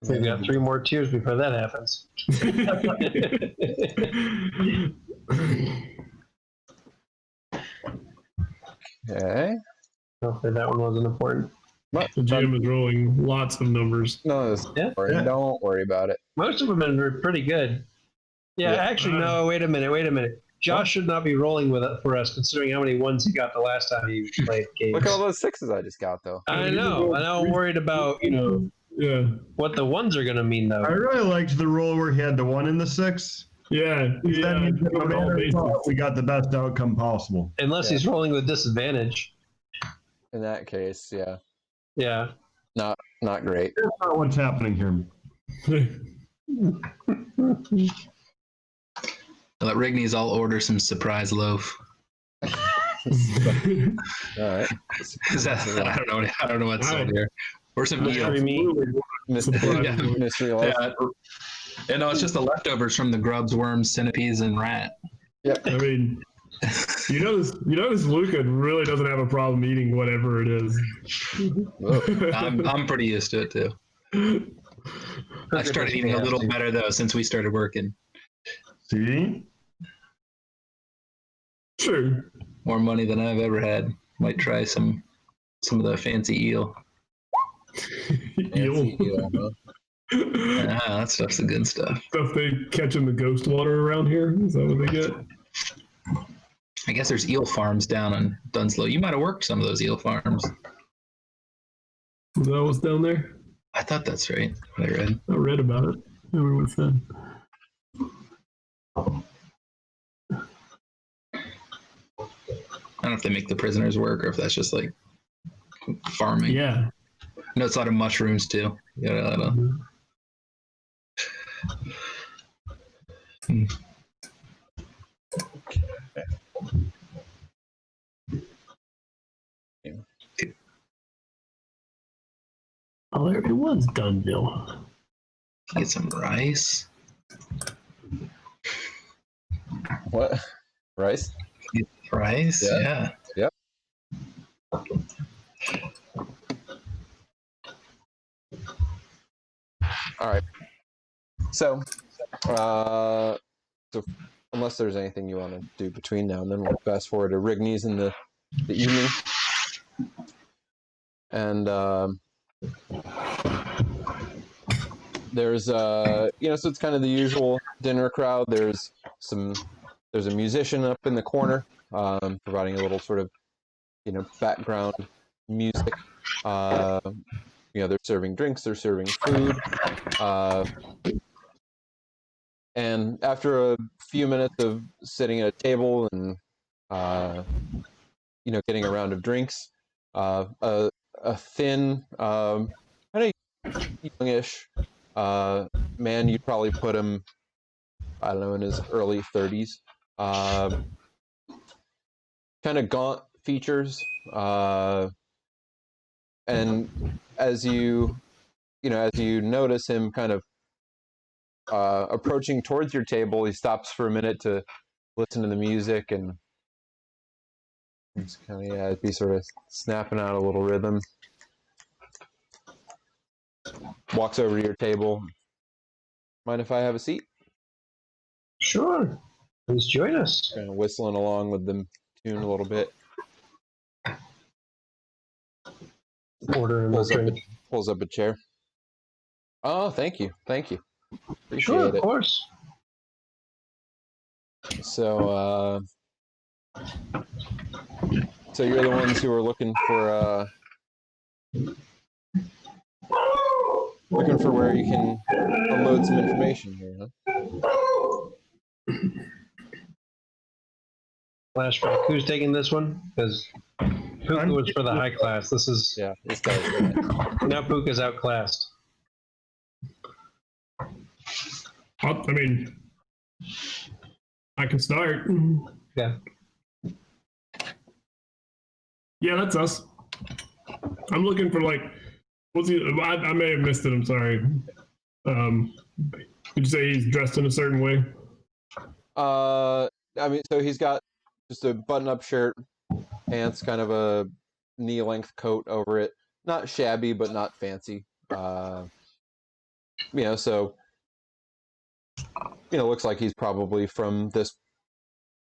We've got 3 more tiers before that happens. Okay. Hopefully that one wasn't important. But, The GM is rolling lots of numbers. no, Yeah. don't worry about it. Most of them were pretty good. Yeah, Yeah. actually, no, wait a minute. Josh should not be rolling with it for us, considering how many ones he got the last time he played games. Look at all those 6s I just got, though. I know, and I'm worried about, Yeah. what the ones are going to mean, though. I really liked the roll where he had the 1 and the 6. Yeah. Because that means that no covered all matter bases. what, we got the best outcome possible. Unless he's rolling with disadvantage. In that case, yeah. Yeah. Not great. That's not what's happening here. Let Rigny's all order some surprise loaf. All right. I don't know what's All right. here. Or some eel. Mystery loaf. Yeah. Yeah, no, it's just the leftovers from the grubs, worms, centipedes, and rat. I mean, you notice Luka really doesn't have a problem eating whatever it is. I'm pretty used to it too. I started eating a little better though since we started working. See? Sure. More money than I've ever had. Might try some of the fancy eel. Eel. That stuff's the good stuff. Stuff they catch in the ghost water around here. Is that what they get? I guess there's eel farms down in Dunslow. You might have worked some of those eel farms. Is that what's down there? I thought that's right. What I read about it. I remember what it said. I don't know if they make the prisoners work or if that's just like farming. Yeah. No, it's a lot of mushrooms too. Yeah. Oh, there it was, Dunville. Get some rice. What? Rice? Rice? Yeah. Yep. All right. So unless there's anything you want to do between now and then, we'll fast forward to Rigny's in the evening. And there's so it's kind of the usual dinner crowd. There's a musician up in the corner, providing a little sort of background music. They're serving drinks, they're serving food, and after a few minutes of sitting at a table and getting a round of drinks, a thin, kind of youngish man, you'd probably put him, I don't know, in his early 30s. Kind of gaunt features, and as you notice him kind of approaching towards your table, he stops for a minute to listen to the music and just kind of be sort of snapping out a little rhythm. Walks over to your table. Mind if I have a seat? Sure. Please join us. Kind of whistling along with the tune a little bit. Order Pulls up a chair. Oh, thank you. Appreciate sure, of it. course. So you're the ones who are looking for where you can unload some information here, huh? Flashback. Who's taking this one? Because Puka was for the high class. This is This guy's now Puka's outclassed. I mean, I can start. Yeah. Yeah, that's us. I'm looking for I may have missed it. I'm sorry. Did you say he's dressed in a certain way? I mean, so he's got just a button-up shirt, pants, kind of a knee-length coat over it. Not shabby, but not fancy. Looks like he's probably from this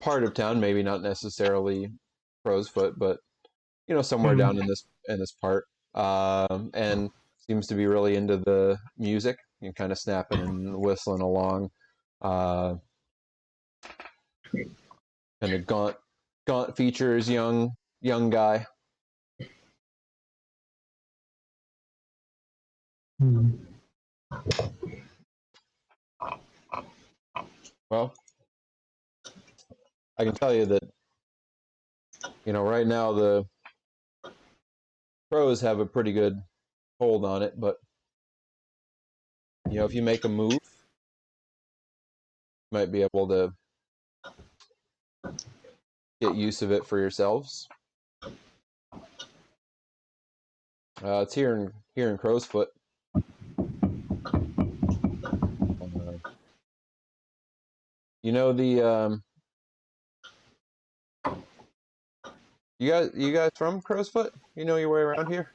part of town. Maybe not necessarily Crowsfoot, but somewhere down in this part. And seems to be really into the music and kind of snapping and whistling along. Kind of gaunt features, young guy. Well, I can tell you that right now the Crows have a pretty good hold on it, but if you make a move, you might be able to get use of it for yourselves. It's here in Crow's Foot. You know the you guys from Crow's Foot? You know your way around here?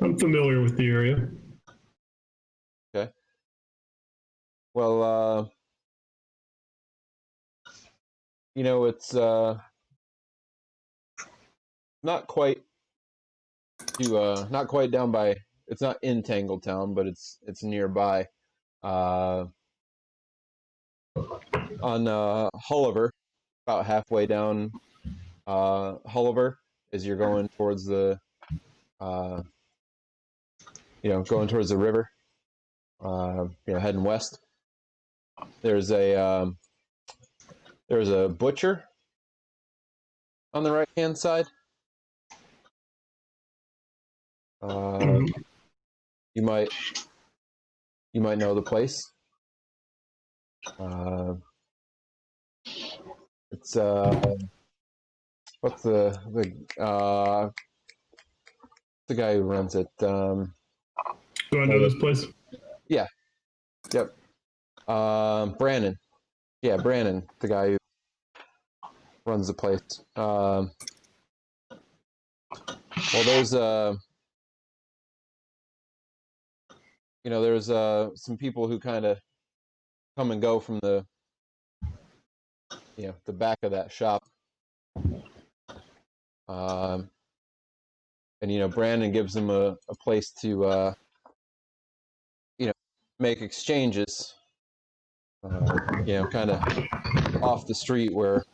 I'm familiar with the area. Okay. Well, you know, it's not quite not quite down by. It's not in Tangletown, but it's nearby. On Hulliver, about halfway down Hulliver, as you're going towards the going towards the river. Heading west. There's a butcher on the right hand side. You might know the place. It's what's the guy who runs it? Do I know this place? Yeah. Yep. Brandon. Yeah, Brandon, the guy who runs the place. Well, there's there's some people who kind of come and go from the the back of that shop. And Brandon gives them a place to make exchanges. Kind of off the street where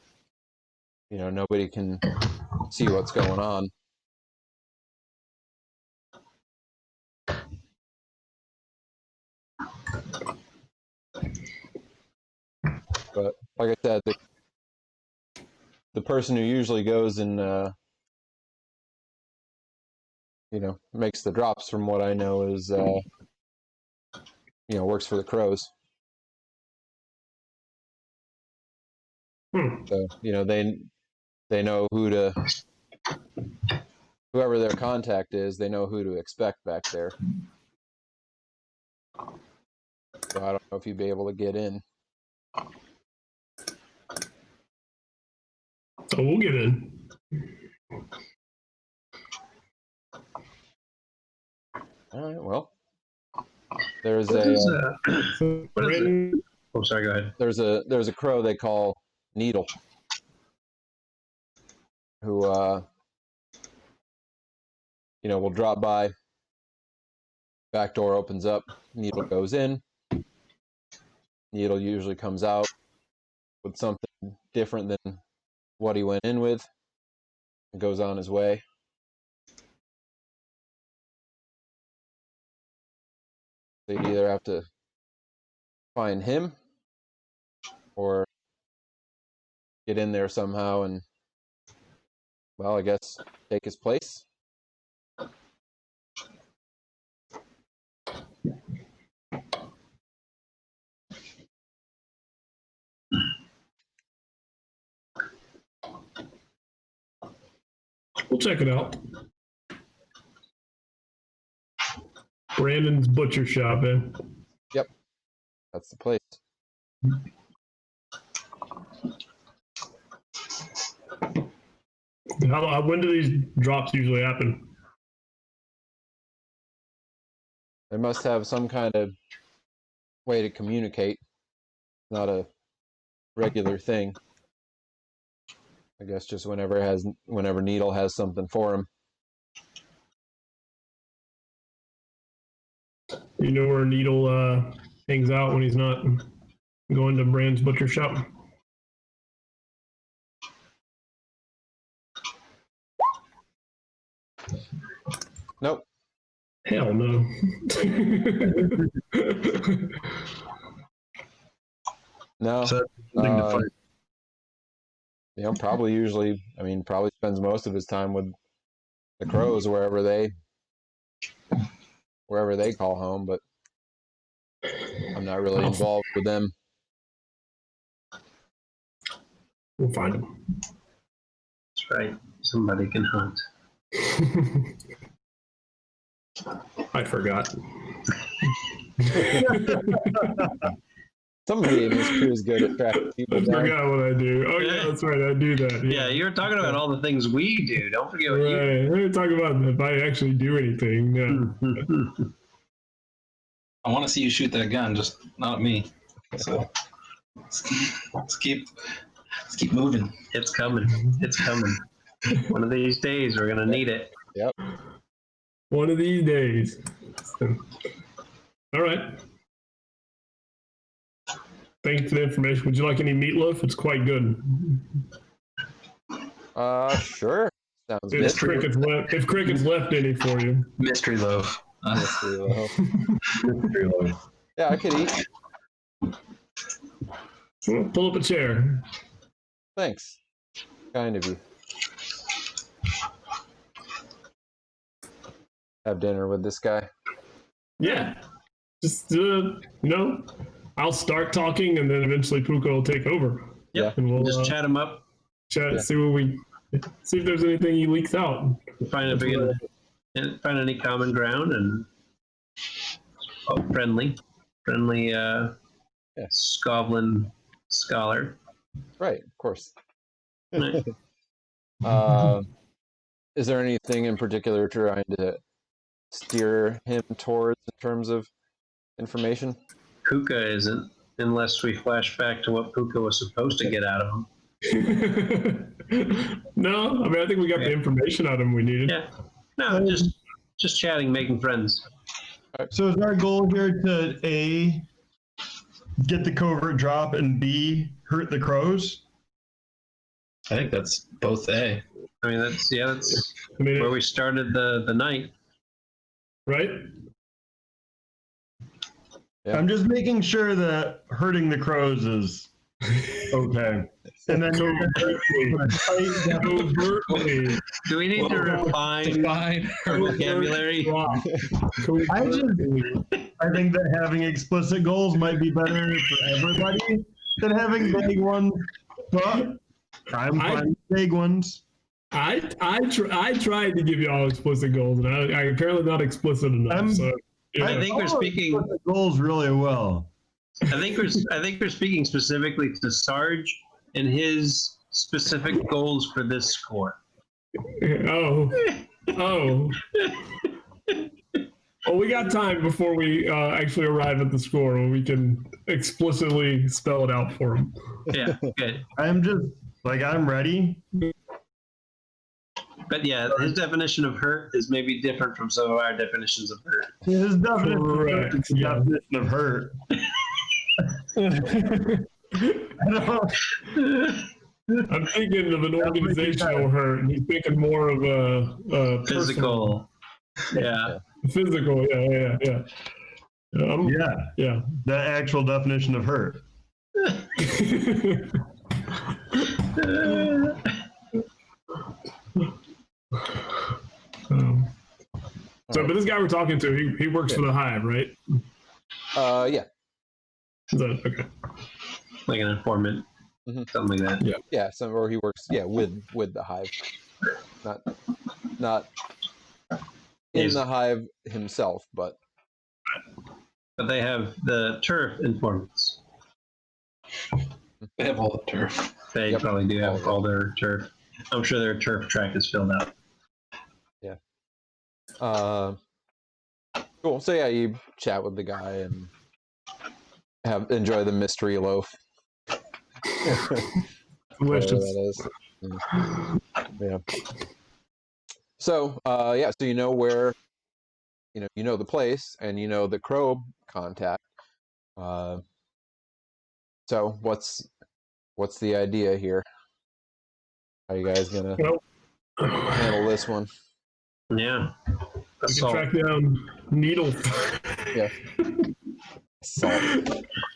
nobody can see what's going on. But like I said, the person who usually goes and makes the drops, from what I know, is works for the Crows. So they know whoever their contact is, they know who to expect back there. So I don't know if you'd be able to get in. So we'll get in. All right. Well, there's Brandon, Oh, sorry. Go ahead. there's a crow they call Needle, who will drop by. Back door opens up. Needle goes in. Needle usually comes out with something different than what he went in with, and goes on his way. They'd either have to find him or get in there somehow and, well, I guess take his place. we'll check it out. Brandon's Butcher Shop, eh? Yep, that's the place. When do these drops usually happen? They must have some kind of way to communicate. Not a regular thing. I guess just whenever Needle has something for him. You know where Needle hangs out when he's not going to Brand's Butcher Shop? Nope. Hell no. No. So that's something to find. Probably spends most of his time with the Crows wherever they call home, but I'm not really involved with them. We'll find him. That's right. Somebody can hunt. I forgot. Somebody in this crew is good at tracking people I down. forgot what I do. Oh yeah, that's right. I do that. Yeah, you're talking about all the things we do. Don't forget what Right. Let me talk about if I actually do anything. Yeah. you. I want to see you shoot that gun, just not at me. So let's keep moving. It's coming. It's coming. One of these days, we're gonna need it. Yep. One of these days. All right. Thank you for the information. Would you like any meatloaf? It's quite good. Sure. Sounds If good. Cricket's left any for you. Mystery loaf. Yeah, I could eat. Pull up a chair. Thanks. Kind of you. Have dinner with this guy. Yeah. Just, I'll start talking and then eventually Puka will take over. Yeah. And we'll Just chat them up. chat, Yeah. see if there's anything he leaks out. Find if we can find any common ground and friendly Skovlin scholar. Right, of course. Right. Is there anything in particular trying to steer him towards in terms of information? Puka isn't, unless we flash back to what Puka was supposed to get out of him. No, I mean I think we got the information out of him we needed. Yeah. No, just chatting, making friends. So is our goal here to A, get the covert drop, and B, hurt the crows? I think that's both A. I mean that's I mean, where we started the night. right? Yeah. I'm just making sure that hurting the crows is okay. And then you're gonna fight down- Covertly. Do we need to refine Define. our vocabulary? I think that having explicit goals might be better for everybody than having vague ones. But I'm fine with vague ones. I tried to give you all explicit goals, and I apparently not explicit enough. So yeah. I think we're speaking. Explicit goals really well. I think we're speaking specifically to Sarge and his specific goals for this score. Oh. Well, we got time before we actually arrive at the score when we can explicitly spell it out for him. Yeah, good. I'm just I'm ready. But yeah, his definition of hurt is maybe different from some of our definitions of hurt. His Correct, definition of hurt. I don't, I'm thinking of an organizational hurt, and he's thinking more of a Physical. Yeah. Physical, yeah. yeah, Yeah. the actual definition of hurt. So, but this guy we're talking to, he works for the Hive, right? Yeah. Is that okay? Like an informant. Mhm. Something like that. Yeah, or he works with the hive. Not in Yes. the hive himself, but But they have the turf informants. They have all the turf. They Yep. probably do have all their turf. I'm sure their turf track is filled out. cool. So yeah, you chat with the guy and enjoy the mystery loaf. Whatever Delicious. that is. Yeah. So so you know where, you know the place, and you know the crow contact. So what's the idea here? How you guys gonna Well, handle this one? Yeah. we can Assault. track down Needle. Salt.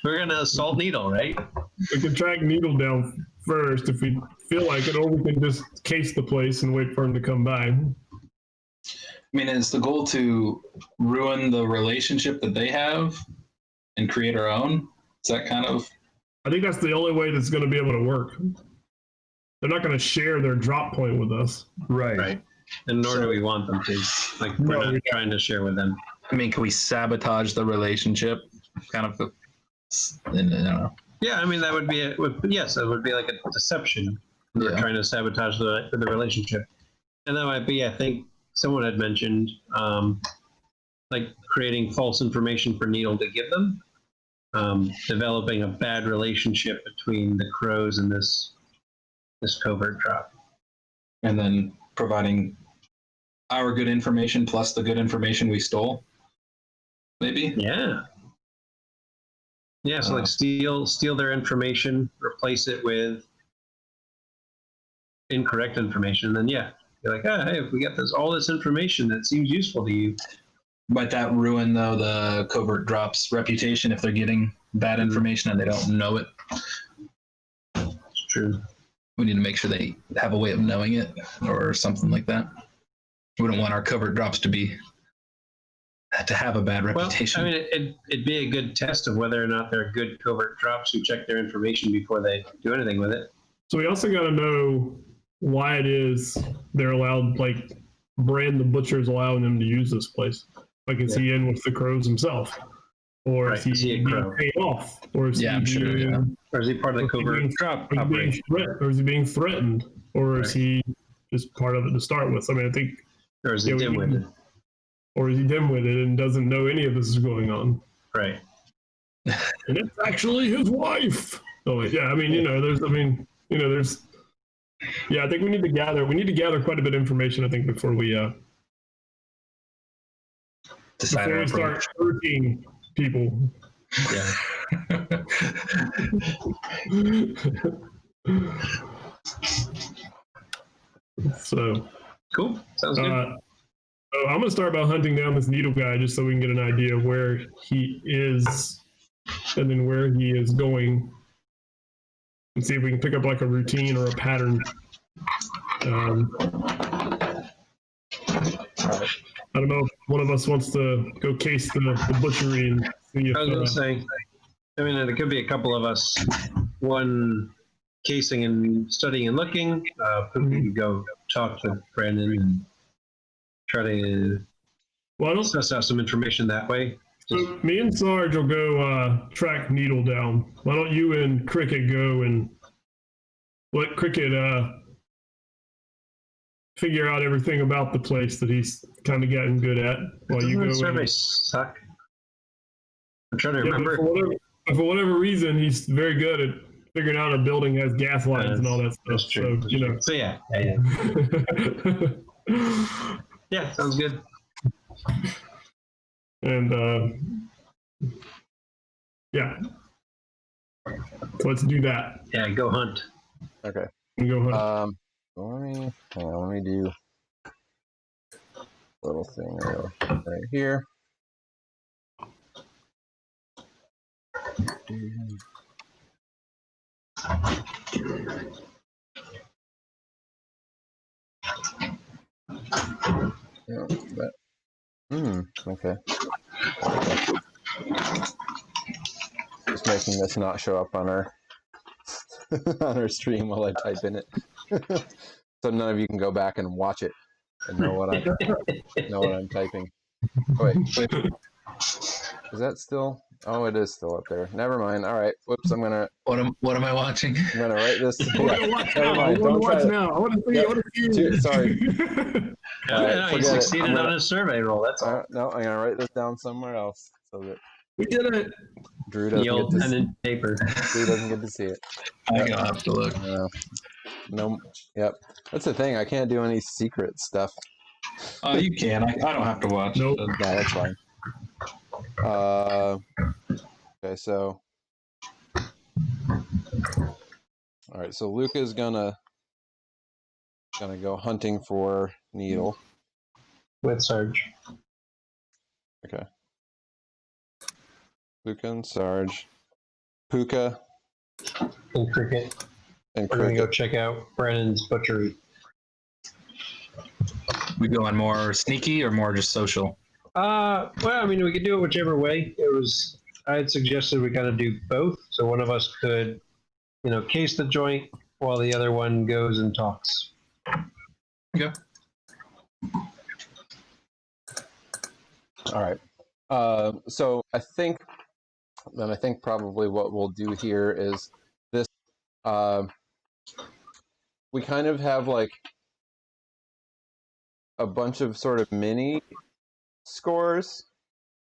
We're gonna assault Needle, right? We can track Needle down first if we feel like it, or we can just case the place and wait for him to come by. I mean, is the goal to ruin the relationship that they have and create our own? Is that kind of? I think that's the only way that's going to be able to work. they're not going to share their drop point with us. Right. Right. And nor do we want them to. Like, we're No, not we trying to share with them. I mean, can we sabotage the relationship? Kind of, I don't know. Yeah, I mean, that would be yes, that would be like a deception. We're Yeah. trying to sabotage the relationship. And that might be, I think someone had mentioned, like creating false information for Needle to give them, developing a bad relationship between the crows and this covert drop. And then providing our good information plus the good information we stole. Maybe. Yeah. Yeah, so like steal their information, replace it with incorrect information, and then you're like, hey, if we get all this information that seems useful to you. Might that ruin though the covert drop's reputation if they're getting bad information and they don't know it? It's true. We need to make sure they have a way of knowing it or something like that. We don't want our covert drops to have a bad reputation. Well, I mean, it'd be a good test of whether or not they're good covert drops who check their information before they do anything with it. So we also got to know why it is they're allowed, like, Brand the Butcher is allowing them to use this place. Like, is he in with the crows himself? Or Right, is he is he a being crow? paid off? Or is Yeah, he I'm sure, being, yeah. Or is he part of the covert drop operation? or is he being threatened? Or is Right. he just part of it to start with? I mean, I think, Or is he Yeah, we dim-witted? or is he dim-witted and doesn't know any of this is going on? Right. And it's actually his wife. Oh, yeah, I mean, there's, yeah, I think we need to gather quite a bit of information, I think, before we Decide our start approach. hurting people. Yeah. So, Cool. Sounds good. so I'm going to start by hunting down this needle guy just so we can get an idea of where he is and then where he is going and see if we can pick up like a routine or a pattern. I don't know if one of us wants to go case the butchery and see if I was going to say, I mean, there could be a couple of us. One casing and studying and looking. Who can go talk to Brandon and try to suss out some information that way. So me and Sarge will go track Needle down. Why don't you and Cricket go and let Cricket figure out everything about the place that he's kind of gotten good at while you go. Surveys suck. I'm trying to Yeah, remember. but for whatever reason, he's very good at figuring out a building has gas lines and all that stuff. That's true. So, you know. So yeah. Yeah, sounds good. And yeah, so let's do that. Yeah, go hunt. Okay. Go hunt. Let me do a little thing right here. Yeah, okay. Just making this not show up on our on our stream while I type in it, so none of you can go back and watch it and know what I'm typing. Oh, wait. Is that still? Oh, it is still up there. Never mind. All right. Whoops. What am I watching? I'm gonna write this. I want to watch now. I want to watch now. I want to see. Yep. I want to see. Sorry. No, you forget it. succeeded on his survey roll. That's all. No, I'm gonna write this down somewhere else so that We did it. Drew The old pen doesn't and paper. get to see it. I gotta have to look. No. Yep. That's the thing. I can't do any secret stuff. Oh, you can. I don't have to watch. Nope. No, that's fine. Okay, so. All right, so Luka's gonna go hunting for Needle. With Sarge. Okay. Luka and Sarge. Puka And Cricket. and We're going to Cricket. go check out Brandon's butchery. We going more sneaky or more just social? Well, I mean, we could do it whichever way. I had suggested we kind of do both. So one of us could, case the joint, while the other one goes and talks. Okay. All right. So I think probably what we'll do here is this. We kind of have like a bunch of sort of mini scores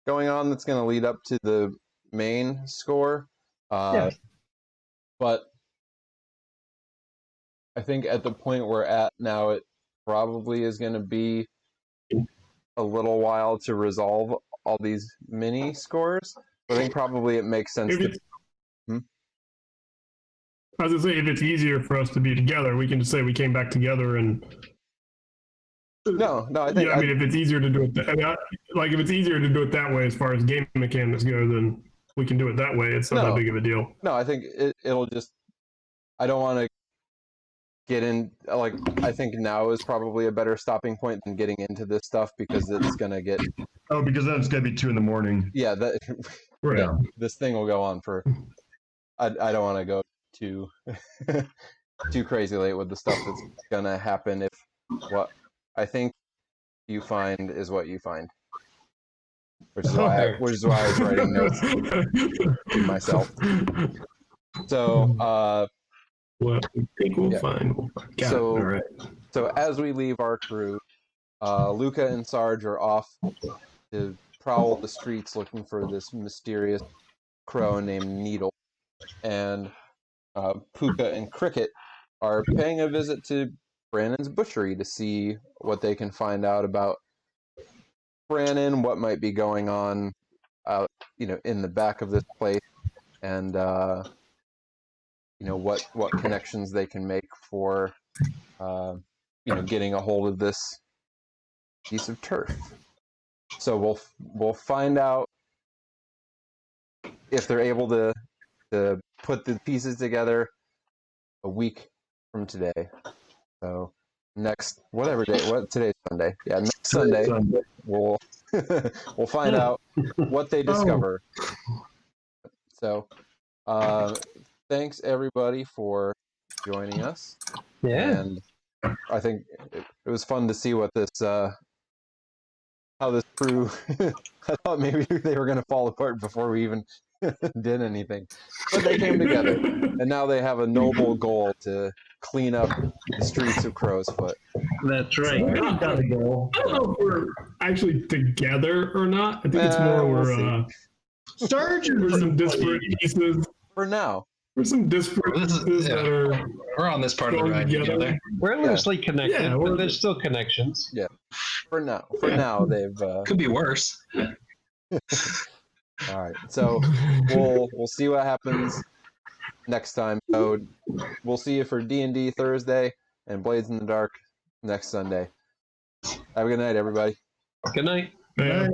going on that's going to lead up to the main score. Yeah. But I think at the point we're at now, it probably is going to be a little while to resolve all these mini scores. I think probably it makes sense If to. it's, As I say, if it's easier for us to be together, we can just say we came back together and. No, I think. Yeah, I mean, if it's easier to do it, if it's easier to do it that way as far as game mechanics go, then we can do it that way. It's not that big of a deal. No, I think it'll just. I don't want to get in. Like, I think now is probably a better stopping point than getting into this stuff because it's gonna get. Oh, because then it's gonna be 2 a.m. Yeah, that. Right. Yeah, this thing will go on for. I don't want to go too too crazy late with the stuff that's gonna happen if what I think you find is what you find, which is why I was writing notes to myself. So What we think we'll find. Got it. All right. So as we leave our crew, Luka and Sarge are off to prowl the streets looking for this mysterious crow named Needle, and Puka and Cricket are paying a visit to Brannon's butchery to see what they can find out about Brannon, what might be going on out, in the back of this place, and what connections they can make for, getting a hold of this piece of turf. So we'll find out if they're able to put the pieces together a week from today. So next, whatever day, today's Sunday. Yeah, next Sunday, we'll find out what they discover. So thanks everybody for joining us. Yeah. And I think it was fun to see what this how this crew. I thought maybe they were going to fall apart before we even did anything, but they came together, and now they have a noble goal to clean up the streets of Crowsfoot. That's right. I don't know if we're actually together or not. I think it's more we're some disparate pieces. For now. We're some disparate pieces that are. We're on this part of the ride together. We're loosely connected, Yeah, but there's still connections. Yeah. For now, they've. Could be worse. All right, so we'll see what happens next time. So we'll see you for D&D Thursday and Blades in the Dark next Sunday. Have a good night, everybody. Good night. Yeah.